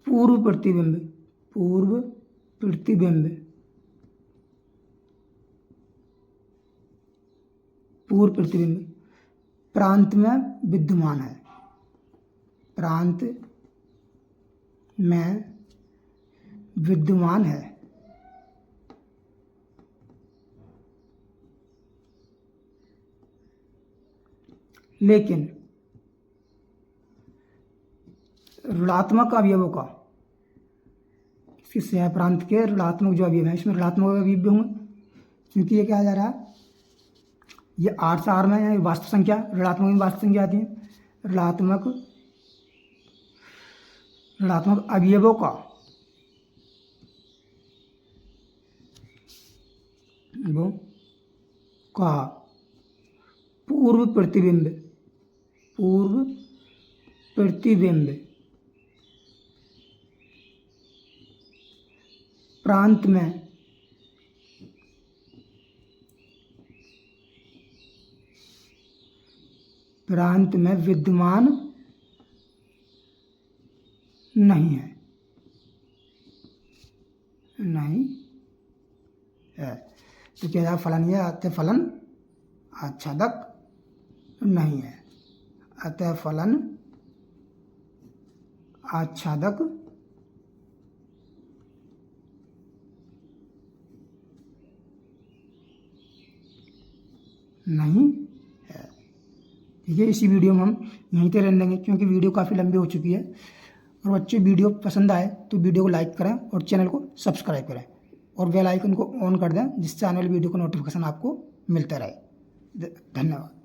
पूर्व प्रतिबिंब प्रांत में विद्यमान है, प्रांत में विद्यमान है। लेकिन ऋणात्मक अवयवों का, इसके सह प्रांत के ऋणात्मक जो अवयव है इसमें ऋणात्मक अवयव भी होंगे, क्योंकि ये क्या जा रहा है ये 8 से R में है वास्तव संख्या, ऋणात्मक में वास्तव संख्या आती है। ऋणात्मक अवयवों का पूर्व प्रतिबिंब प्रांत में विद्यमान नहीं है। तो क्या फलन ये अतः फलन आच्छादक नहीं है, अतः फलन आच्छादक नहीं है। ठीक है, इसी वीडियो में हम यहीं पे रहने देंगे क्योंकि वीडियो काफ़ी लंबी हो चुकी है। और बच्चे वीडियो पसंद आए तो वीडियो को लाइक करें और चैनल को सब्सक्राइब करें और बेल आइकन को ऑन कर दें जिससे आने वाली वीडियो का नोटिफिकेशन आपको मिलता रहे। धन्यवाद।